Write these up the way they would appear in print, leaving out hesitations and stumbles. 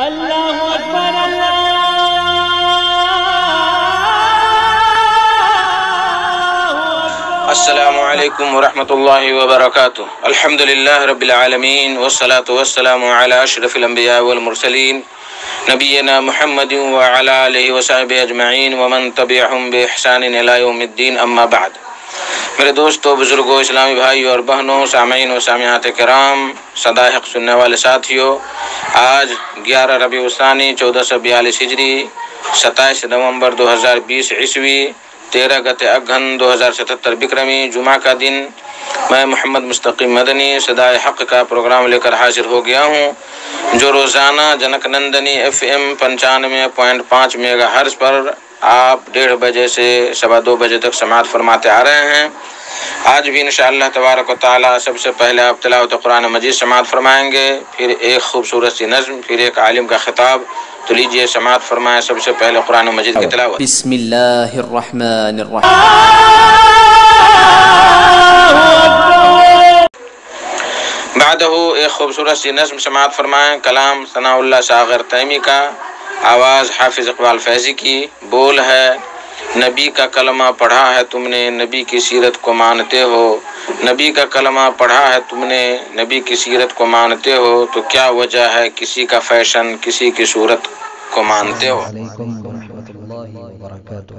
اللہ اکبر اللہ اکبر۔ السلام علیکم ورحمۃ اللہ وبرکاتہ۔ الحمدللہ رب العالمین والصلاة والسلام علی اشرف الانبیاء والمرسلین نبینا محمد وعلی آلہ وصحبہ اجمعین ومن تبعہم بإحسان الی یوم الدین، اما بعد۔ میرے دوستوں، بزرگوں، اسلامی بھائیوں اور بہنوں، سامعین و سامعات کرام، صدا حق سننے والے ساتھیوں، آج 11 ربیع الثانی 1442 ہجری، 27 نومبر 2020 عیسوی، 13 گت اگہن 2077 بکرمی، جمعہ کا دن، میں محمد مستقیم مدنی صدائے حق کا پروگرام لے کر حاضر ہو گیا ہوں، جو روزانہ junk Nandini FM 95.5 mega hertz پر آپ 1:30 بجے سے 2:15 بجے تک سماعت فرماتے آ رہے ہیں۔ آج بھی انشاءاللہ تبارک و تعالی سب سے پہلے آپ تلاوت قرآن مجید سماعت فرمائیں گے، پھر ایک خوبصورت سی نظم، پھر ایک عالم کا خطاب۔ تو لیجئے سماعت فرمائیں سب سے پہلے قرآن مجید کی تلاوت۔ بسم اللہ الرحمن الرحیم۔ بعدہ ایک خوبصورت سی نظم سماعت فرمائیں، کلام ثناء اللہ ساغر تیمی کا، آواز حافظ اقبال فیضی کی، بول ہے: نبی کا کلمہ پڑھا ہے تم نے، نبی کی سیرت کو مانتے ہو، نبی کا کلمہ پڑھا ہے تم نے، نبی کی سیرت کو مانتے ہو، تو کیا وجہ ہے کسی کا فیشن کسی کی صورت کو مانتے ہو۔ السلام علیکم ورحمۃ اللہ وبرکاتہ۔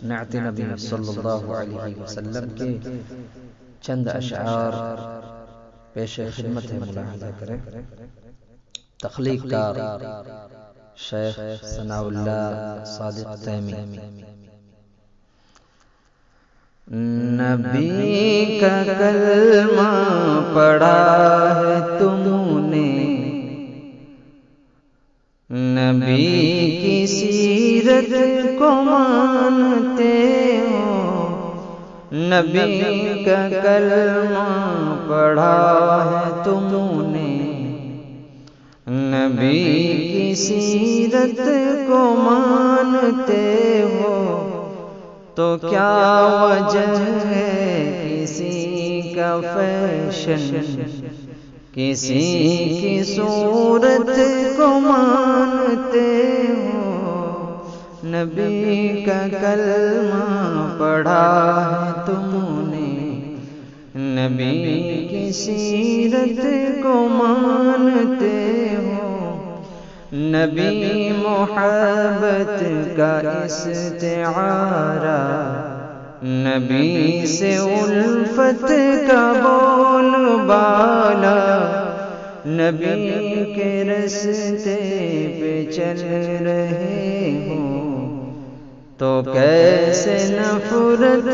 نعت نبی صلی اللہ علیہ وسلم کے چند اشعار پیش خدمت ہے، ملاحظہ کریں۔ تخلیق کار شیخ ثناء اللہ صادق تیمی۔ نبی کا کلمہ پڑھا ہے تم نے، نبی کی سیرت کو مانتے ہو، نبی کا کلمہ پڑھا ہے تم نے، نبی کی سیرت کو مانتے ہو، تو کیا وجہ ہے کسی کا فیشن کسی کی صورت کو مانتے ہو، نبی کا کلمہ پڑھا ہے تم نے، نبی کی سیرت کو مانتے ہو، نبی محبت کا استعارہ، نبی سے الفت کا بول بالا، نبی کے رستے پہ چل رہے ہو، تو کیسے نفرت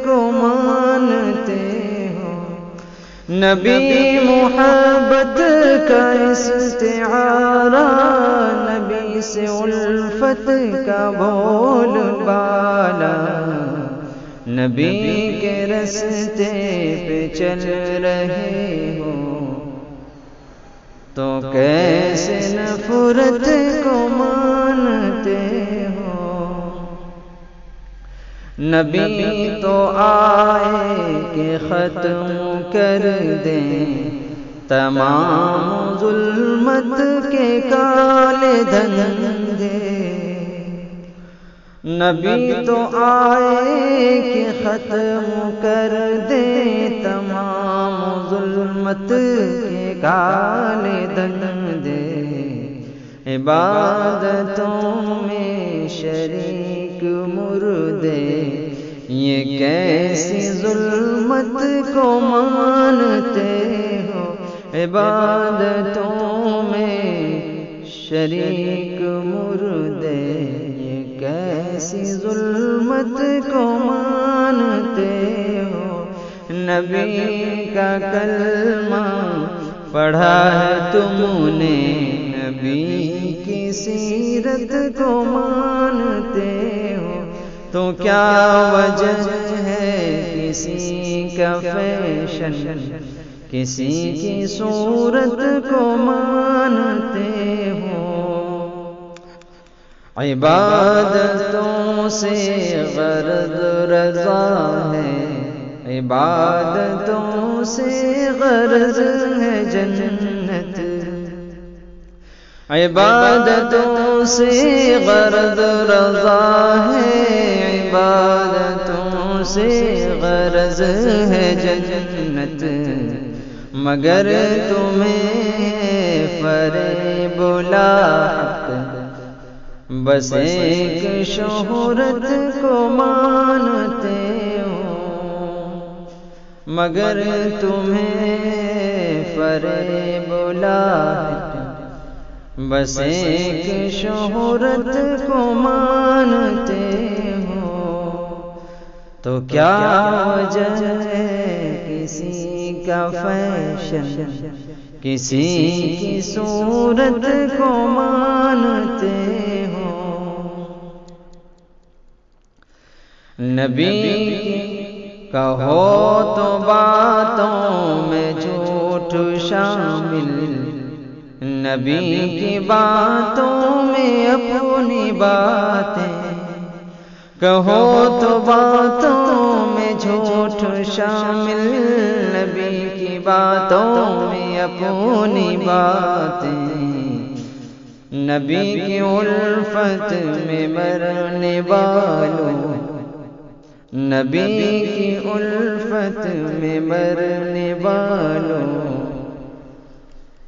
کو مانتے ہو، نبی محبت کا استعارہ، نبی سے الفت کا بول بالا، نبی کے رستے پہ چل رہے ہو، تو کیسے نفرت کو مانتے ہو، نبی تو آئے کہ ختم کر دیں تمام ظلمت کے کالے دھندے، نبی تو آئے کہ ختم کر دیں تمام ظلمت کے کالے دھندے، عبادتوں میں شریک مردے، یہ کیسی ظلمت کو مانتے ہو، عبادتوں میں شریک مردے، یہ کیسی ظلمت کو مانتے ہو، نبی کا کلمہ پڑھا ہے تم نے، نبی کی سیرت کو مانتے ہو، تو کیا وجہ ہے کسی کا فیشن کسی کی صورت کو مانتے ہو، عبادتوں سے غرض رضا ہے، عبادتوں سے غرض ہے جنت، عبادتوں سے غرض رضا ہے، عبادتوں سے غرض ہے جنت، مگر تمہیں فریب لاحق بس ایک شہرت کو مانتے ہو، مگر تمہیں فریب لاحق بس ایک شہرت کو مانتے ہو، تو کیا وجہ ہے کسی کا فیشن کسی کی صورت کو مانتے ہو؟ نبی کی کہو تو باتوں میں جھوٹ شامل، نبی کی باتوں میں اپنی باتیں، کہو تو باتوں میں جھوٹ شامل، نبی کی باتوں میں اپنی باتیں، نبی کی الفت میں مرنے والوں، نبی کی الفت میں مرنے والوں،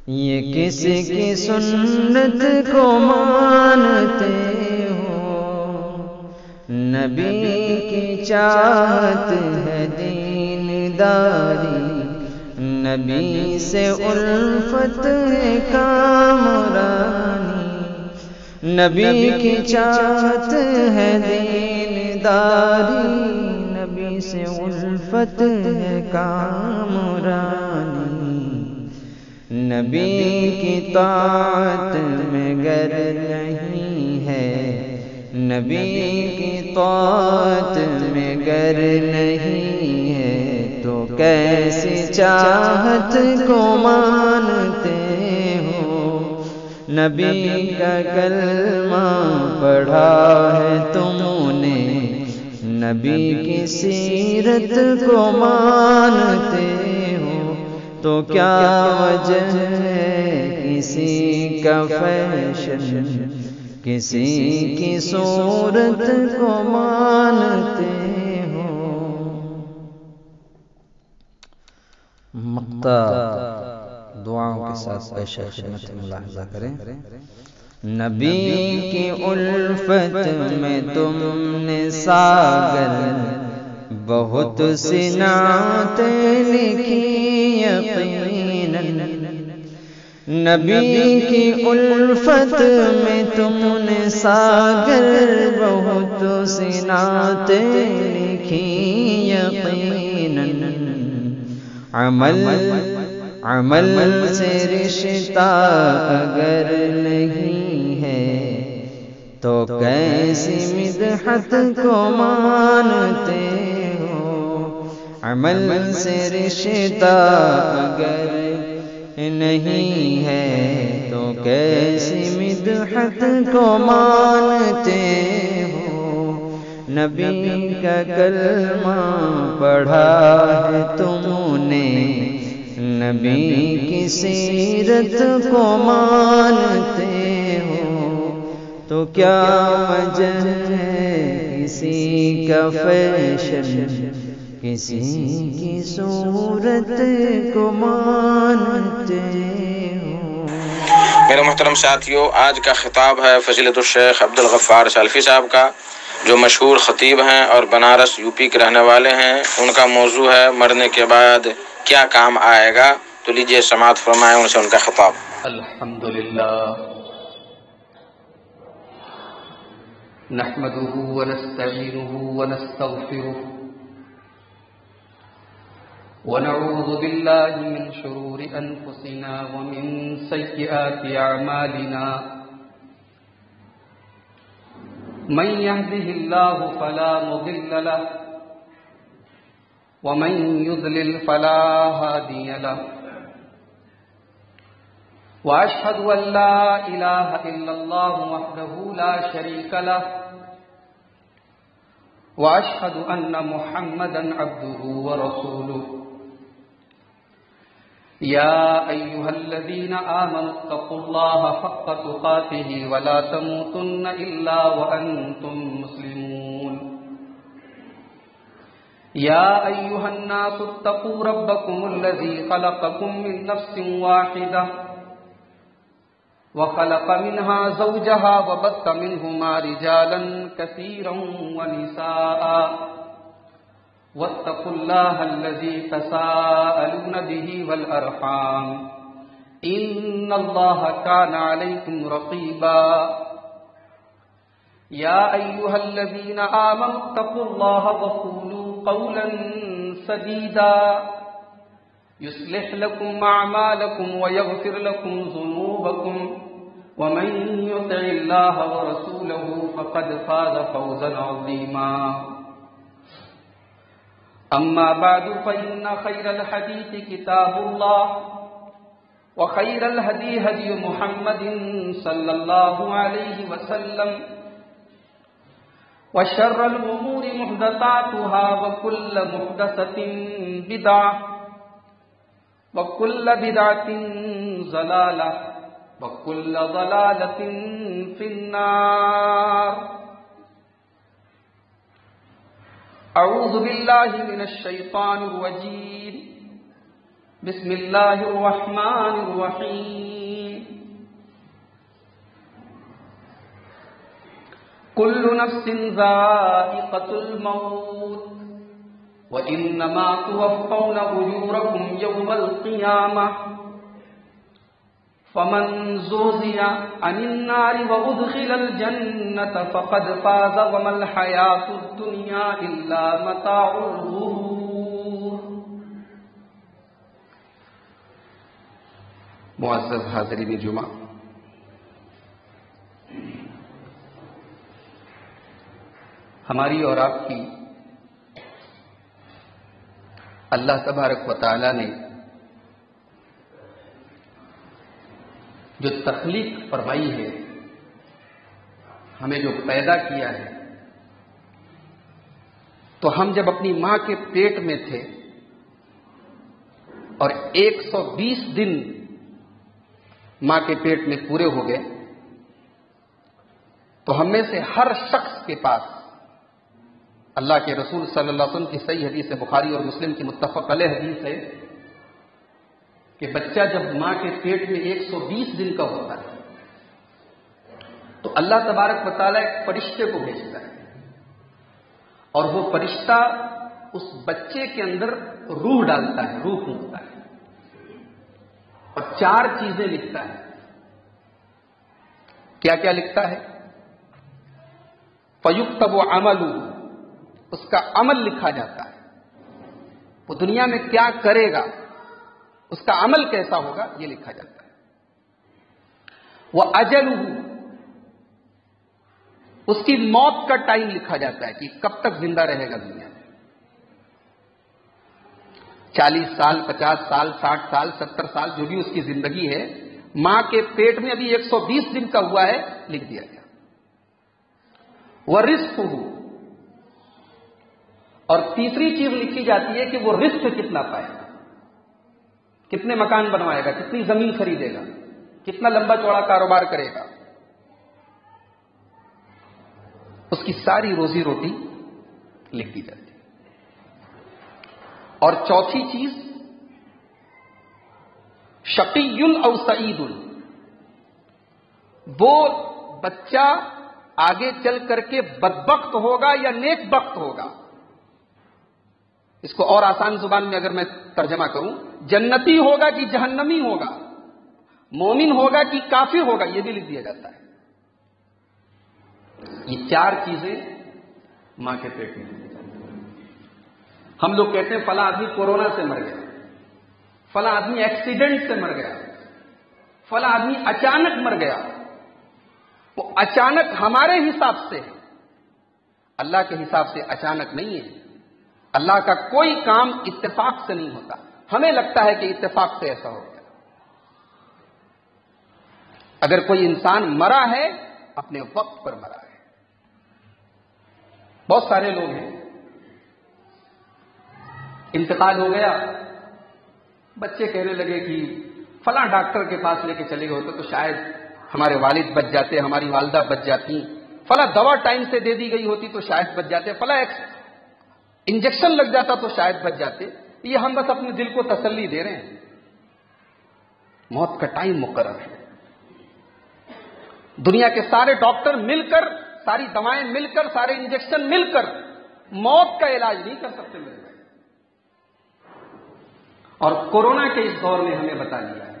یہ کس کی سنت کو مانتے ہو؟ نبی کی چاہت ہے دینداری، نبی سے الفت ہے کامرانی، نبی کی چاہت ہے دینداری، نبی سے الفت ہے کامرانی، نبی کی طاعت میں گر نہیں ہے، نبی کی طاعت میں گر نہیں ہے، تو کیسی چاہت کو مانتے ہو؟ نبی کا کلمہ پڑھا ہے تم نے، نبی کی سیرت کو مانتے ہو، تو کیا وجہ ہے کسی کا فیشن کسی کی صورت کو مانتے ہو؟ مقطع دعاؤں کے ساتھ پیش خدمت ملاحظہ کریں۔ نبی کی الفت میں تم نے ساگر بہت سی نعتیں لکھی یقیناً، نبی کی الفت میں تم نے ساگر بہت سی نعتیں لکھی یقیناً، عمل سے رشتہ اگر نہیں ہے تو کیسی مدحت کو مانتے ہو؟ عمل سے رشتہ اگر نہیں ہے تو کیسی مدحت کو مانتے ہو؟ نبی کا کلمہ پڑھا ہے تم نے، نبی کی سیرت کو مانتے ہو، تو کیا وجہ ہے کسی کا فیشن کسی کی صورت کو مانتے ہو؟ میرے محترم ساتھیو، آج کا خطاب ہے فضیلت الشیخ عبدالغفار سالفی صاحب کا، جو مشہور خطیب ہیں اور بنارس یوپی کے رہنے والے ہیں۔ ان کا موضوع ہے مرنے کے بعد کیا کام آئے گا، تو لیجئے سماعت فرمائیں ان سے ان کا خطاب۔ الحمدللہ نحمده ونستعینه ونستغفره ونعوذ بالله من شرور أنفسنا ومن سيئات أعمالنا، من يهده الله فلا مضل له ومن يضلل فلا هادي له، وأشهد أن لا إله إلا الله وحده لا شريك له، وأشهد أن محمدا عبده ورسوله، يا أيها الذين آمنوا اتقوا الله حق تقاته ولا تموتن إلا وأنتم مسلمون يا أيها الناس اتقوا ربكم الذي خلقكم من نفس واحدة وخلق منها زوجها وبث منهما رجالا كثيرا ونساء واتقوا الله الذي تساءلون به والأرحام إن الله كان عليكم رقيبا يا أيها الذين آمنوا اتقوا الله وقولوا قولا سديدا يصلح لكم أعمالكم ويغفر لكم ذنوبكم ومن يطع الله ورسوله فقد فاز فوزا عظيما أما بعد فإن خير الحديث كتاب الله وخير الهدي هدي محمد صلى الله عليه وسلم وشر الأمور محدثاتها وكل محدثة بدعة وكل بدعة ضلالة وكل ضلالة في النار أعوذ بالله من الشيطان الرجيم بسم الله الرحمن الرحيم كل نفس ذائقة الموت وإنما توفون أجوركم يوم القيامة فمن زحزح عن النار وأدخل الجنة فقد فاز وما الحياة الدنيا إلا متاع الغرور. معزز حاضرین جمعہ، ہماری اور آپ کی اللہ تبارک و تعالی نے جو تخلیق فرمائی ہے، ہمیں جو پیدا کیا ہے، تو ہم جب اپنی ماں کے پیٹ میں تھے اور 120 دن ماں کے پیٹ میں پورے ہو گئے تو ہم میں سے ہر شخص کے پاس اللہ کے رسول صلی اللہ علیہ وسلم کی صحیح حدیث بخاری اور مسلم کی متفق علیہ حدیث ہے کہ بچہ جب ماں کے پیٹ میں 120 دن کا ہوتا ہے تو اللہ تبارک و تعالیٰ ایک فرشتے کو بھیجتا ہے اور وہ فرشتہ اس بچے کے اندر روح ڈالتا ہے، روح پھونکتا ہے اور 4 چیزیں لکھتا ہے. کیا کیا لکھتا ہے؟ فَيُكْتَبُ عَمَلُهُ، اس کا عمل لکھا جاتا ہے، وہ دنیا میں کیا کرے گا، اس کا عمل کیسا ہوگا، یہ لکھا جاتا ہے. وَأَجَلُهُ، اس کی موت کا ٹائم لکھا جاتا ہے کہ کب تک زندہ رہے گا دنیا میں، 40 سال، 50 سال، 60 سال، 70 سال، جو بھی اس کی زندگی ہے، ماں کے پیٹ میں ابھی 120 دن کا ہوا ہے، لکھ دیا گیا. وَرِزْقُهُ، اور تیسری چیز لکھی جاتی ہے کہ وہ رزق کتنا پائے گا، کتنے مکان بنوائے گا، کتنی زمین خریدے گا، کتنا لمبا چوڑا کاروبار کرے گا. اس کی ساری روزی روٹی لکھ دی جاتی ہے. اور چوتھی چیز شقی او سعید، وہ بچہ آگے چل کر کے بدبخت ہوگا یا نیک بخت ہوگا. اس کو اور آسان زبان میں اگر میں ترجمہ کروں، جنتی ہوگا کہ جہنمی ہوگا، مومن ہوگا کہ کافر ہوگا، یہ بھی لکھ دیا جاتا ہے. یہ 4 چیزیں ماں کے پیٹ میں. ہم لوگ کہتے ہیں فلاں آدمی کورونا سے مر گیا، فلاں آدمی ایکسیڈنٹ سے مر گیا، فلاں آدمی اچانک مر گیا. وہ اچانک ہمارے حساب سے ہے، اللہ کے حساب سے اچانک نہیں ہے. اللہ کا کوئی کام اتفاق سے نہیں ہوتا. ہمیں لگتا ہے کہ اتفاق سے ایسا ہو گیا. اگر کوئی انسان مرا ہے اپنے وقت پر مرا ہے. بہت سارے لوگ ہیں، انتقال ہو گیا بچے کہنے لگے کہ فلاں ڈاکٹر کے پاس لے کے چلے گئے ہوتے تو شاید ہمارے والد بچ جاتے، ہماری والدہ بچ جاتی، فلاں دوا ٹائم سے دے دی گئی ہوتی تو شاید بچ جاتے، فلاں انجیکشن لگ جاتا تو شاید بچ جاتے. یہ ہم بس اپنے دل کو تسلی دے رہے ہیں. موت کا ٹائم مقرر ہے. دنیا کے سارے ڈاکٹر مل کر، ساری دوائیں مل کر، سارے انجیکشن مل کر موت کا علاج نہیں کر سکتے میرے بھائی. اور کورونا کے اس دور نے ہمیں بتا دیا ہے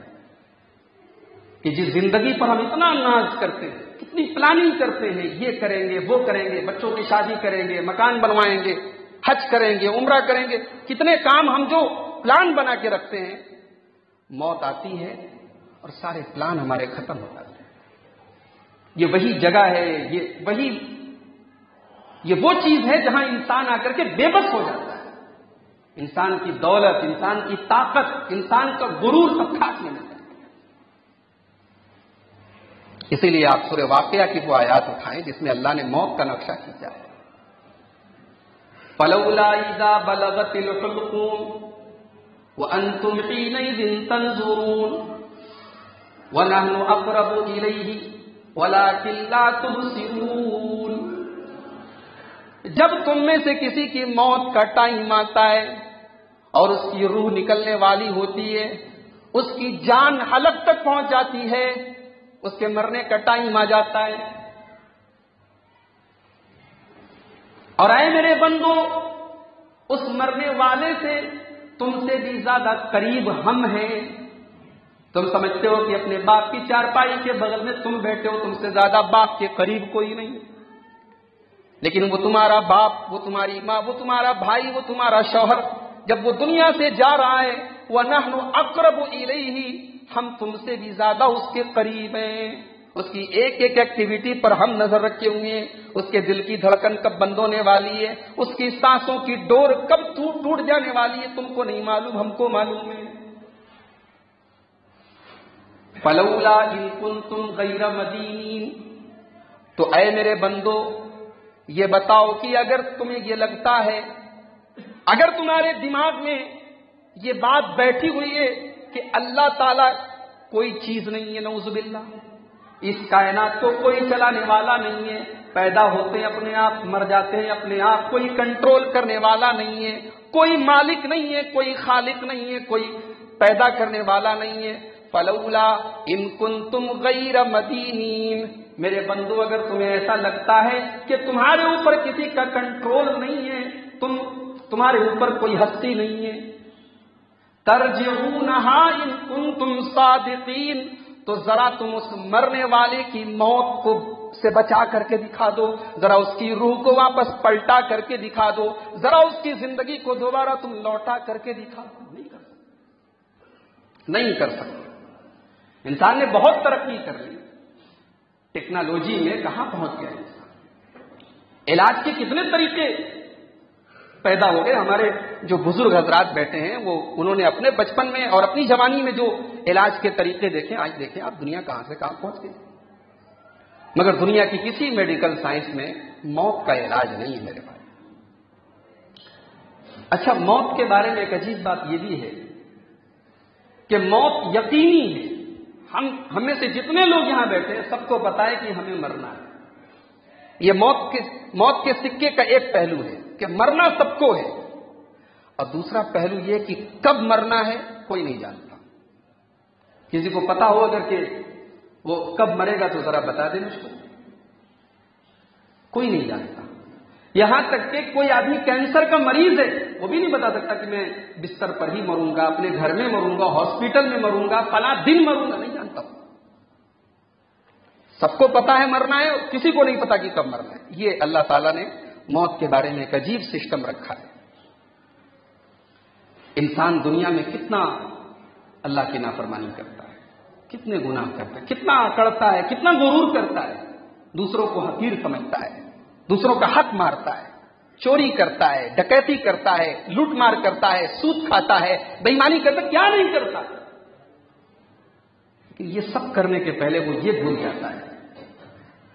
کہ جس زندگی پر ہم اتنا ناز کرتے ہیں، کتنی پلاننگ کرتے ہیں، یہ کریں گے وہ کریں گے، بچوں کی شادی کریں گے، مکان بنوائیں گے، حج کریں گے، عمرہ کریں گے، کتنے کام ہم جو پلان بنا کے رکھتے ہیں، موت آتی ہے اور سارے پلان ہمارے ختم ہو جاتے ہیں. یہ وہی جگہ ہے، یہ وہ چیز ہے جہاں انسان آ کر کے بے بس ہو جاتا ہے. انسان کی دولت، انسان کی طاقت، انسان کا غرور سب کھاٹ میں ملتا ہے. اسی لیے آپ سورہ واقعہ کی وہ آیات اٹھائیں جس میں اللہ نے موت کا نقشہ کھینچا ہے. فَلَوْلَا إِذَا بَلَغَتِ الْحُلْقُومَ وَأَنْتُمْ حِينَئِذٍ تَنْظُرُونَ وَنَحْنُ أَقْرَبُ إِلَيْهِ وَلَكِنْ لَا تُبْصِرُونَ. جب تم میں سے کسی کی موت کا ٹائم آتا ہے اور اس کی روح نکلنے والی ہوتی ہے، اس کی جان حلق تک پہنچ جاتی ہے، اس کے مرنے کا ٹائم آ جاتا ہے. اور اے میرے بندو، اس مرنے والے سے تم سے بھی زیادہ قریب ہم ہیں. تم سمجھتے ہو کہ اپنے باپ کی چارپائی کے بغل میں تم بیٹھے ہو، تم سے زیادہ باپ کے قریب کوئی نہیں، لیکن وہ تمہارا باپ، وہ تمہاری ماں، وہ تمہارا بھائی، وہ تمہارا شوہر جب وہ دنیا سے جا رہا ہے، وَنَحْنُ أَقْرَبُ إِلَيْهِ، ہم تم سے بھی زیادہ اس کے قریب ہیں. اس کی ایک ایک ایکٹیویٹی پر ہم نظر رکھے ہوئے ہیں. اس کے دل کی دھڑکن کب بند ہونے والی ہے، اس کی سانسوں کی ڈور کب ٹوٹ جانے والی ہے، تم کو نہیں معلوم، ہم کو معلوم ہے. فَلَوْلَا إِن كُنتُمْ غَيْرَ مَدِينِينَ، تو اے میرے بندو یہ بتاؤ کہ اگر تمہیں یہ لگتا ہے، اگر تمہارے دماغ میں یہ بات بیٹھی ہوئی ہے کہ اللہ تعالیٰ کوئی چیز نہیں ہے، نعوذ باللہ، اس کائنات کو کوئی چلانے والا نہیں ہے، پیدا ہوتے ہیں اپنے آپ، مر جاتے ہیں اپنے آپ، کوئی کنٹرول کرنے والا نہیں ہے، کوئی مالک نہیں ہے، کوئی خالق نہیں ہے، کوئی پیدا کرنے والا نہیں ہے. فَلَوْلَا إِن كُنتُمْ غَيْرَ مَدِينِينَ، میرے بندو اگر تمہیں ایسا لگتا ہے کہ تمہارے اوپر کسی کا کنٹرول نہیں ہے، تمہارے اوپر کوئی ہستی نہیں ہے، تَرْجِعُونَهَا إِن كُنتُمْ صَادِقِينَ، تو ذرا تم اس مرنے والے کی موت کو سے بچا کر کے دکھا دو، ذرا اس کی روح کو واپس پلٹا کر کے دکھا دو، ذرا اس کی زندگی کو دوبارہ تم لوٹا کر کے دکھا دو. نہیں کر سکتے. انسان نے بہت ترقی کر لی، ٹیکنالوجی میں کہاں پہنچ گیا انسان، علاج کے کتنے طریقے پیدا ہو گئے. ہمارے جو بزرگ حضرات بیٹھے ہیں وہ انہوں نے اپنے بچپن میں اور اپنی جوانی میں جو علاج کے طریقے دیکھیں، آج دیکھیں آپ دنیا کہاں سے کہاں پہنچ گئی. مگر دنیا کی کسی میڈیکل سائنس میں موت کا علاج نہیں ہے میرے بھائی. اچھا، موت کے بارے میں ایک عجیب بات یہ بھی ہے کہ موت یقینی ہے. ہم میں سے جتنے لوگ یہاں بیٹھے ہیں سب کو پتا ہے کہ ہمیں مرنا ہے. یہ موت کے سکے کا ایک پہلو ہے کہ مرنا سب کو ہے، اور دوسرا پہلو یہ کہ کب مرنا ہے کوئی نہیں جانتا. کسی کو پتا ہو اگر کہ وہ کب مرے گا تو ذرا بتا دیں مجھ کو. کوئی نہیں جانتا. یہاں تک کہ کوئی آدمی کینسر کا مریض ہے وہ بھی نہیں بتا سکتا کہ میں بستر پر ہی مروں گا، اپنے گھر میں مروں گا، ہاسپٹل میں مروں گا، فلاں دن مروں گا، نہیں جانتا. سب کو پتا ہے مرنا ہے، کسی کو نہیں پتا کہ کب مرنا ہے. یہ اللہ تعالیٰ نے موت کے بارے میں ایک عجیب سسٹم رکھا ہے. انسان دنیا میں کتنا اللہ کی نافرمانی کرتا ہے، کتنے گناہ کرتا ہے، کتنا اکڑتا ہے، کتنا غرور کرتا ہے، دوسروں کو حقیر سمجھتا ہے، دوسروں کا حق مارتا ہے، چوری کرتا ہے، ڈکیتی کرتا ہے، لوٹ مار کرتا ہے، سود کھاتا ہے، بے ایمانی کرتا ہے، کیا نہیں کرتا. یہ سب کرنے کے پہلے وہ یہ بھول جاتا ہے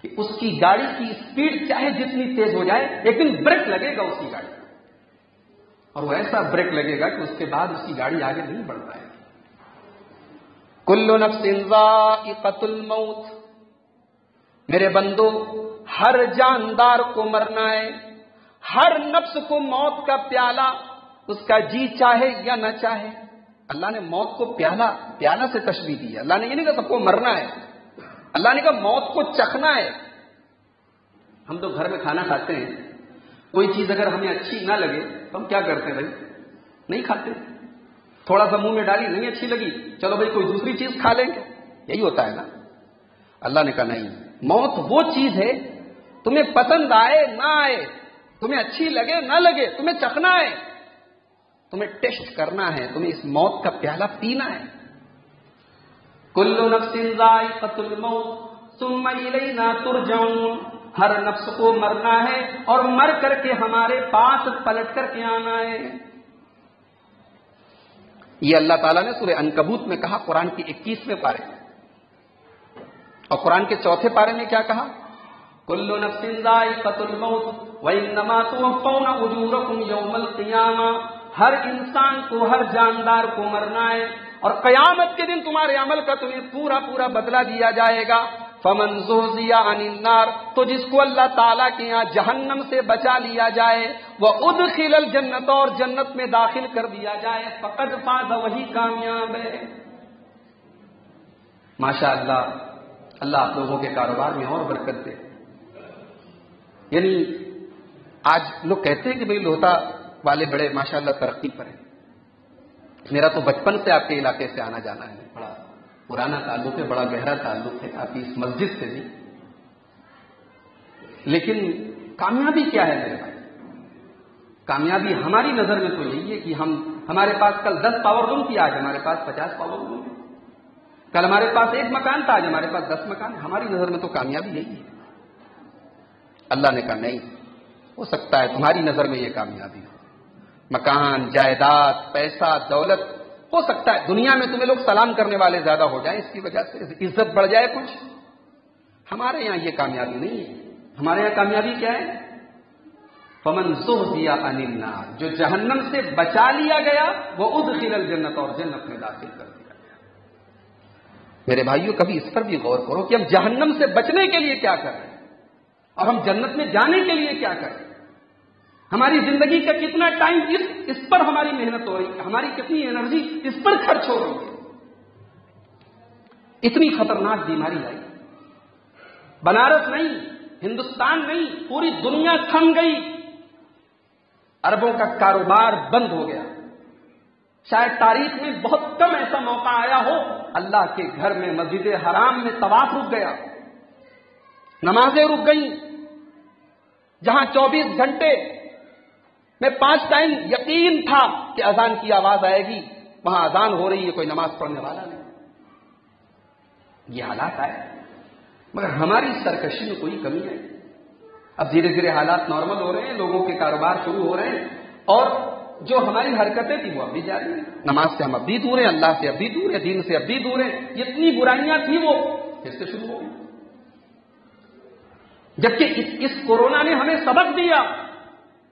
کہ اس کی گاڑی کی اسپیڈ چاہے جتنی تیز ہو جائے لیکن بریک لگے گا اس کی گاڑی. اور وہ ایسا بریک لگے گا کہ اس کے بعد اس کی گاڑی آگے نہیں بڑھ پائے گی. کل نفس ذائقۃ الموت. میرے بندو، ہر جاندار کو مرنا ہے، ہر نفس کو موت کا پیالہ اس کا جی چاہے یا نہ چاہے. اللہ نے موت کو پیالہ سے تشبیہ دی ہے. اللہ نے یہ نہیں کہا سب کو مرنا ہے، اللہ نے کہا موت کو چکھنا ہے. ہم تو گھر میں کھانا کھاتے ہیں، کوئی چیز اگر ہمیں اچھی نہ لگے تو ہم کیا کرتے ہیں بھائی؟ نہیں کھاتے. تھوڑا سا منہ میں ڈالی، نہیں اچھی لگی، چلو بھائی کوئی دوسری چیز کھا لیں گے. یہی ہوتا ہے نا. اللہ نے کہا نہیں، موت وہ چیز ہے تمہیں پسند آئے نہ آئے، تمہیں اچھی لگے نہ لگے، تمہیں چکھنا ہے، تمہیں ٹیسٹ کرنا ہے، تمہیں اس موت کا پیالہ پینا ہے. کل نفس ذائقۃ الموت ثم الینا ترجعون. ہر نفس کو مرنا ہے اور مر کر کے ہمارے پاس پلٹ کر کے آنا ہے. یہ اللہ تعالیٰ نے سورہ عنکبوت میں کہا، قرآن کی 21ویں پارے میں. اور قرآن کے 4تھے پارے میں کیا کہا؟ کل نفس ذائقۃ الموت وانما توفون اجورکم یوم القیامہ. ہر انسان کو، ہر جاندار کو مرنا ہے اور قیامت کے دن تمہارے عمل کا تمہیں پورا پورا بدلہ دیا جائے گا. فمن زحزح عن النار، تو جس کو اللہ تعالیٰ کے یہاں جہنم سے بچا لیا جائے، وادخل الجنت، اور جنت میں داخل کر دیا جائے، فقد فاز، وہی کامیاب ہے. ماشاء اللہ، اللہ آپ لوگوں کے کاروبار میں اور برکت دے. یعنی آج لوگ کہتے ہیں کہ بھئی لوہتا والے بڑے ماشاءاللہ ترقی پر ہیں. میرا تو بچپن سے آپ کے علاقے سے آنا جانا ہے، بڑا پرانا تعلق ہے، بڑا گہرا تعلق ہے آپ کی اس مسجد سے بھی. لیکن کامیابی کیا ہے میرے بھائی؟ کامیابی ہماری نظر میں تو یہی ہے کہ ہمارے پاس کل 10 پاور روم تھی، آج ہمارے پاس 50 پاور روم ہے. کل ہمارے پاس 1 مکان تھا، آج ہمارے پاس 10 مکان ہے. ہماری نظر میں تو کامیابی یہی ہے. اللہ نے کہا نہیں، ہو سکتا ہے تمہاری نظر میں یہ کامیابی ہو، مکان، جائیداد، پیسہ، دولت، ہو سکتا ہے دنیا میں تمہیں لوگ سلام کرنے والے زیادہ ہو جائیں، اس کی وجہ سے عزت بڑھ جائے کچھ. ہمارے یہاں یہ کامیابی نہیں ہے. ہمارے یہاں کامیابی کیا ہے؟ فمن زحزح عن النار، جو جہنم سے بچا لیا گیا، وہ ادخل الجنت، اور جنت میں داخل کر دیا گیا. میرے بھائیوں، کبھی اس پر بھی غور کرو کہ ہم جہنم سے بچنے کے لیے کیا کر رہے ہیں اور ہم جنت میں جانے کے لیے کیا کر رہے ہیں. ہماری زندگی کا کتنا ٹائم اس پر ہماری محنت ہو رہی ہے، ہماری کتنی انرجی اس پر خرچ ہو رہی ہے. اتنی خطرناک بیماری آئی. بنارس نہیں، ہندوستان نہیں، پوری دنیا تھم گئی. اربوں کا کاروبار بند ہو گیا. شاید تاریخ میں بہت کم ایسا موقع آیا ہو اللہ کے گھر میں، مسجد حرام میں طواف رک گیا، نمازیں رک گئیں. جہاں 24 گھنٹے میں 5 ٹائم یقین تھا کہ اذان کی آواز آئے گی، وہاں اذان ہو رہی ہے، کوئی نماز پڑھنے والا نہیں. یہ حالات آئے. مگر ہماری سرکشی میں کوئی کمی ہے. اب دھیرے دھیرے حالات نارمل ہو رہے ہیں، لوگوں کے کاروبار شروع ہو رہے ہیں، اور جو ہماری حرکتیں تھیں وہ اب بھی جاری ہیں. نماز سے ہم اب بھی دور ہیں، اللہ سے اب بھی دور ہیں، دین سے اب بھی دور ہیں. جتنی برائیاں تھیں وہ پھر سے شروع ہو گئی. جبکہ اس کورونا نے ہمیں سبق دیا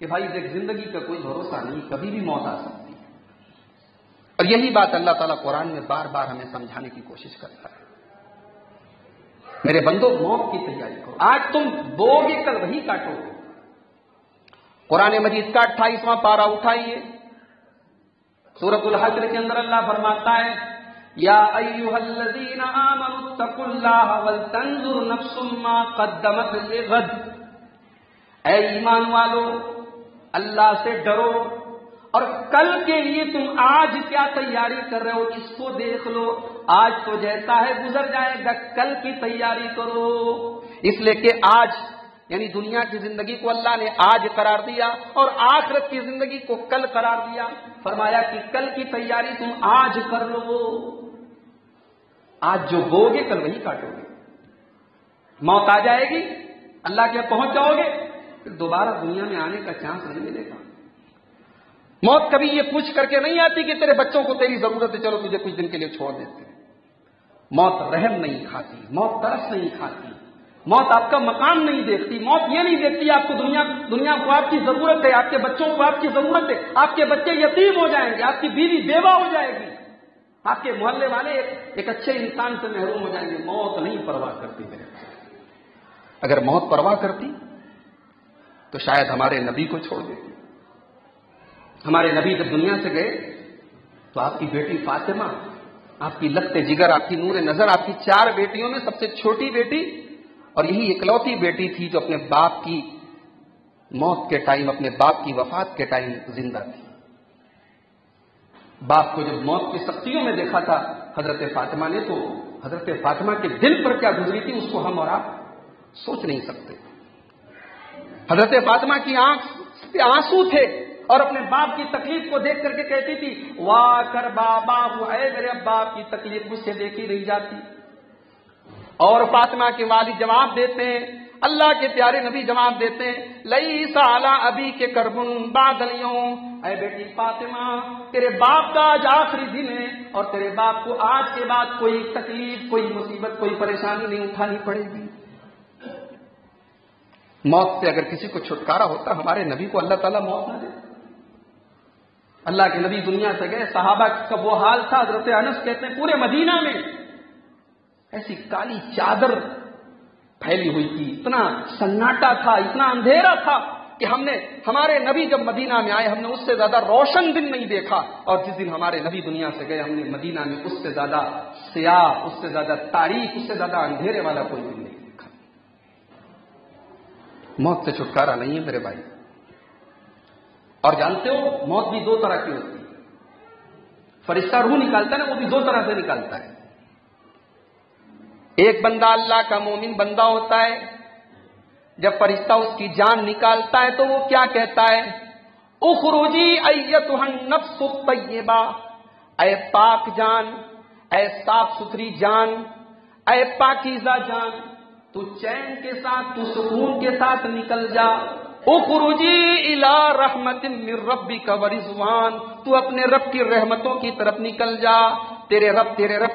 کہ بھائی دیکھ، زندگی کا کوئی بھروسہ نہیں، کبھی بھی موت آ سکتی ہے. اور یہی بات اللہ تعالیٰ قرآن میں بار بار ہمیں سمجھانے کی کوشش کرتا ہے. میرے بندو، موت کی تیاری کرو. آج تم بو گے، کل وہی کاٹو گے. قرآن مجید کا 28واں پارہ اٹھائیے. سورۃ الحشر کے اندر اللہ فرماتا ہے، یا ایھا الذین آمنوا اتقوا اللہ ولتنظر نفس ما قدمت لغد. اے ایمان والو، اللہ سے ڈرو اور کل کے لیے تم آج کیا تیاری کر رہے ہو اس کو دیکھ لو. آج تو جیسا ہے گزر جائے گا، کل کی تیاری کرو. اس لیے کہ آج یعنی دنیا کی زندگی کو اللہ نے آج قرار دیا اور آخرت کی زندگی کو کل قرار دیا. فرمایا کہ کل کی تیاری تم آج کر لو. آج جو بوگے کل وہی کاٹو گے. موت آ جائے گی، اللہ کے پہنچ جاؤ گے، پھر دوبارہ دنیا میں آنے کا چانس نہیں ملے گا. موت کبھی یہ پوچھ کر کے نہیں آتی کہ تیرے بچوں کو تیری ضرورت ہے، چلو تجھے کچھ دن کے لیے چھوڑ دیتے ہیں. موت رحم نہیں کھاتی، موت ترس نہیں کھاتی. موت آپ کا مقام نہیں دیکھتی، موت یہ نہیں دیکھتی آپ کو دنیا کو آپ کی ضرورت ہے، آپ کے بچوں کو آپ کی ضرورت ہے، آپ کے بچے یتیم ہو جائیں گے، آپ کی بیوی بیوہ ہو جائے گی، آپ کے محلے والے ایک اچھے انسان سے محروم ہو جائیں گے۔ موت نہیں پرواہ کرتی میرے۔ اگر موت پرواہ کرتی تو شاید ہمارے نبی کو چھوڑ دیتی۔ ہمارے نبی جب دنیا سے گئے تو آپ کی بیٹی فاطمہ، آپ کی لگتے جگر، آپ کی نور نظر، آپ کی 4 بیٹیوں میں سب سے چھوٹی بیٹی اور یہی اکلوتی بیٹی تھی جو اپنے باپ کی موت کے ٹائم، اپنے باپ کی وفات کے ٹائم زندہ تھی۔ باپ کو جب موت کی سختیوں میں دیکھا تھا حضرت فاطمہ نے، تو حضرت فاطمہ کے دل پر کیا گزری تھی اس کو ہم اور آپ سوچ نہیں سکتے۔ حضرت فاطمہ کی آنکھ پہ آنسو تھے اور اپنے باپ کی تکلیف کو دیکھ کر کے کہتی تھی، واہ کر بابا، اے میرے باپ کی تکلیف مجھ سے دیکھی نہیں جاتی۔ اور فاطمہ کے والد جواب دیتے ہیں، اللہ کے پیارے نبی جواب دیتے ہیں، لیس علی ابی کے کربن بعد اليوم، اے بیٹی فاطمہ، تیرے باپ کا آج آخری دن ہے اور تیرے باپ کو آج کے بعد کوئی تکلیف، کوئی مصیبت، کوئی پریشانی نہیں اٹھانی پڑے گی۔ موت سے اگر کسی کو چھٹکارا ہوتا، ہمارے نبی کو اللہ تعالیٰ موت نہ دے۔ اللہ کے نبی دنیا سے گئے، صحابہ کا وہ حال تھا، حضرت انس کہتے ہیں پورے مدینہ میں ایسی کالی چادر پھیلی ہوئی تھی، اتنا سناٹا تھا، اتنا اندھیرا تھا کہ ہمارے نبی جب مدینہ میں آئے ہم نے اس سے زیادہ روشن دن نہیں دیکھا، اور جس دن ہمارے نبی دنیا سے گئے ہم نے مدینہ میں اس سے زیادہ سیاہ، اس سے زیادہ تاریک، اس سے زیادہ اندھیرے والا کوئی دن نہیں دیکھا۔ موت سے چھٹکارا نہیں ہے میرے بھائی۔ اور جانتے ہو موت بھی 2 طرح کی ہوتی ہے۔ فرشتہ روح نکالتا ہے نا، وہ بھی 2 طرح سے نکالتا ہے۔ ایک بندہ اللہ کا مومن بندہ ہوتا ہے، جب فرشتہ اس کی جان نکالتا ہے تو وہ کیا کہتا ہے، اخرجی ایتھا النفس الطیبہ، اے پاک جان، اے صاف ستھری جان، اے پاکیزہ جان، تو چین کے ساتھ، تو سکون کے ساتھ نکل جا۔ اخرجی الی رحمت من ربک ورضوان، تو اپنے رب کی رحمتوں کی طرف نکل جا، تیرے رب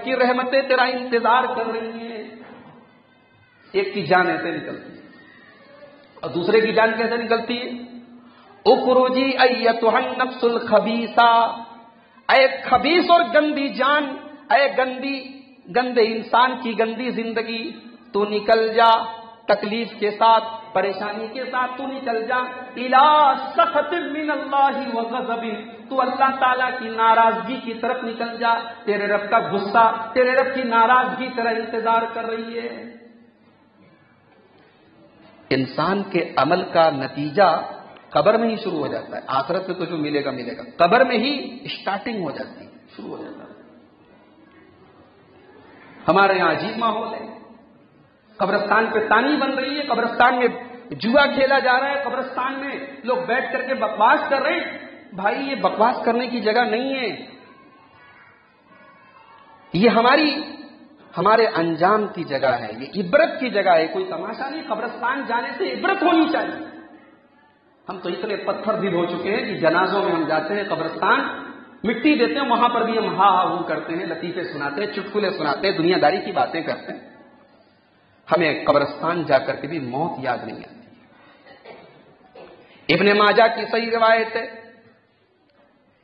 کی رحمتیں تیرا انتظار کر رہی ہیں۔ ایک کی جان ایسے نکلتی ہے اور دوسرے کی جان کیسے نکلتی ہے، اخرجی ایتھا النفس الخبیثہ، اے خبیث اور گندی جان، اے گندے انسان کی گندی زندگی، تو نکل جا تکلیف کے ساتھ، پریشانی کے ساتھ تو نکل جا، الی سخط من اللہ وغضب، تو اللہ تعالیٰ کی ناراضگی کی طرف نکل جا، تیرے رب کا غصہ، تیرے رب کی ناراضگی تیرا انتظار کر رہی ہے۔ انسان کے عمل کا نتیجہ قبر میں ہی شروع ہو جاتا ہے، آخرت میں تو جو ملے گا ملے گا، قبر میں ہی اسٹارٹنگ ہو جاتی ہے، شروع ہو جاتا ہے۔ ہمارے یہاں عجیب ماحول ہے، قبرستان پہ تانی بن رہی ہے، قبرستان میں جوا کھیلا جا رہا ہے، قبرستان میں لوگ بیٹھ کر کے بکواس کر رہے ہیں۔ بھائی یہ بکواس کرنے کی جگہ نہیں ہے، یہ ہمارے انجام کی جگہ ہے، یہ عبرت کی جگہ ہے، کوئی تماشا نہیں۔ قبرستان جانے سے عبرت ہونی چاہیے۔ ہم تو اتنے پتھر دل ہو چکے ہیں کہ جنازوں میں ہم جاتے ہیں قبرستان، مٹی دیتے ہیں، وہاں پر بھی ہم ہا ہا کرتے ہیں، لطیفے سناتے ہیں، چٹکلے سناتے ہیں، دنیا داری کی باتیں کرتے ہیں۔ ہمیں قبرستان جا کر کے بھی موت یاد نہیں آتی۔ ابن ماجہ کی صحیح روایت ہے،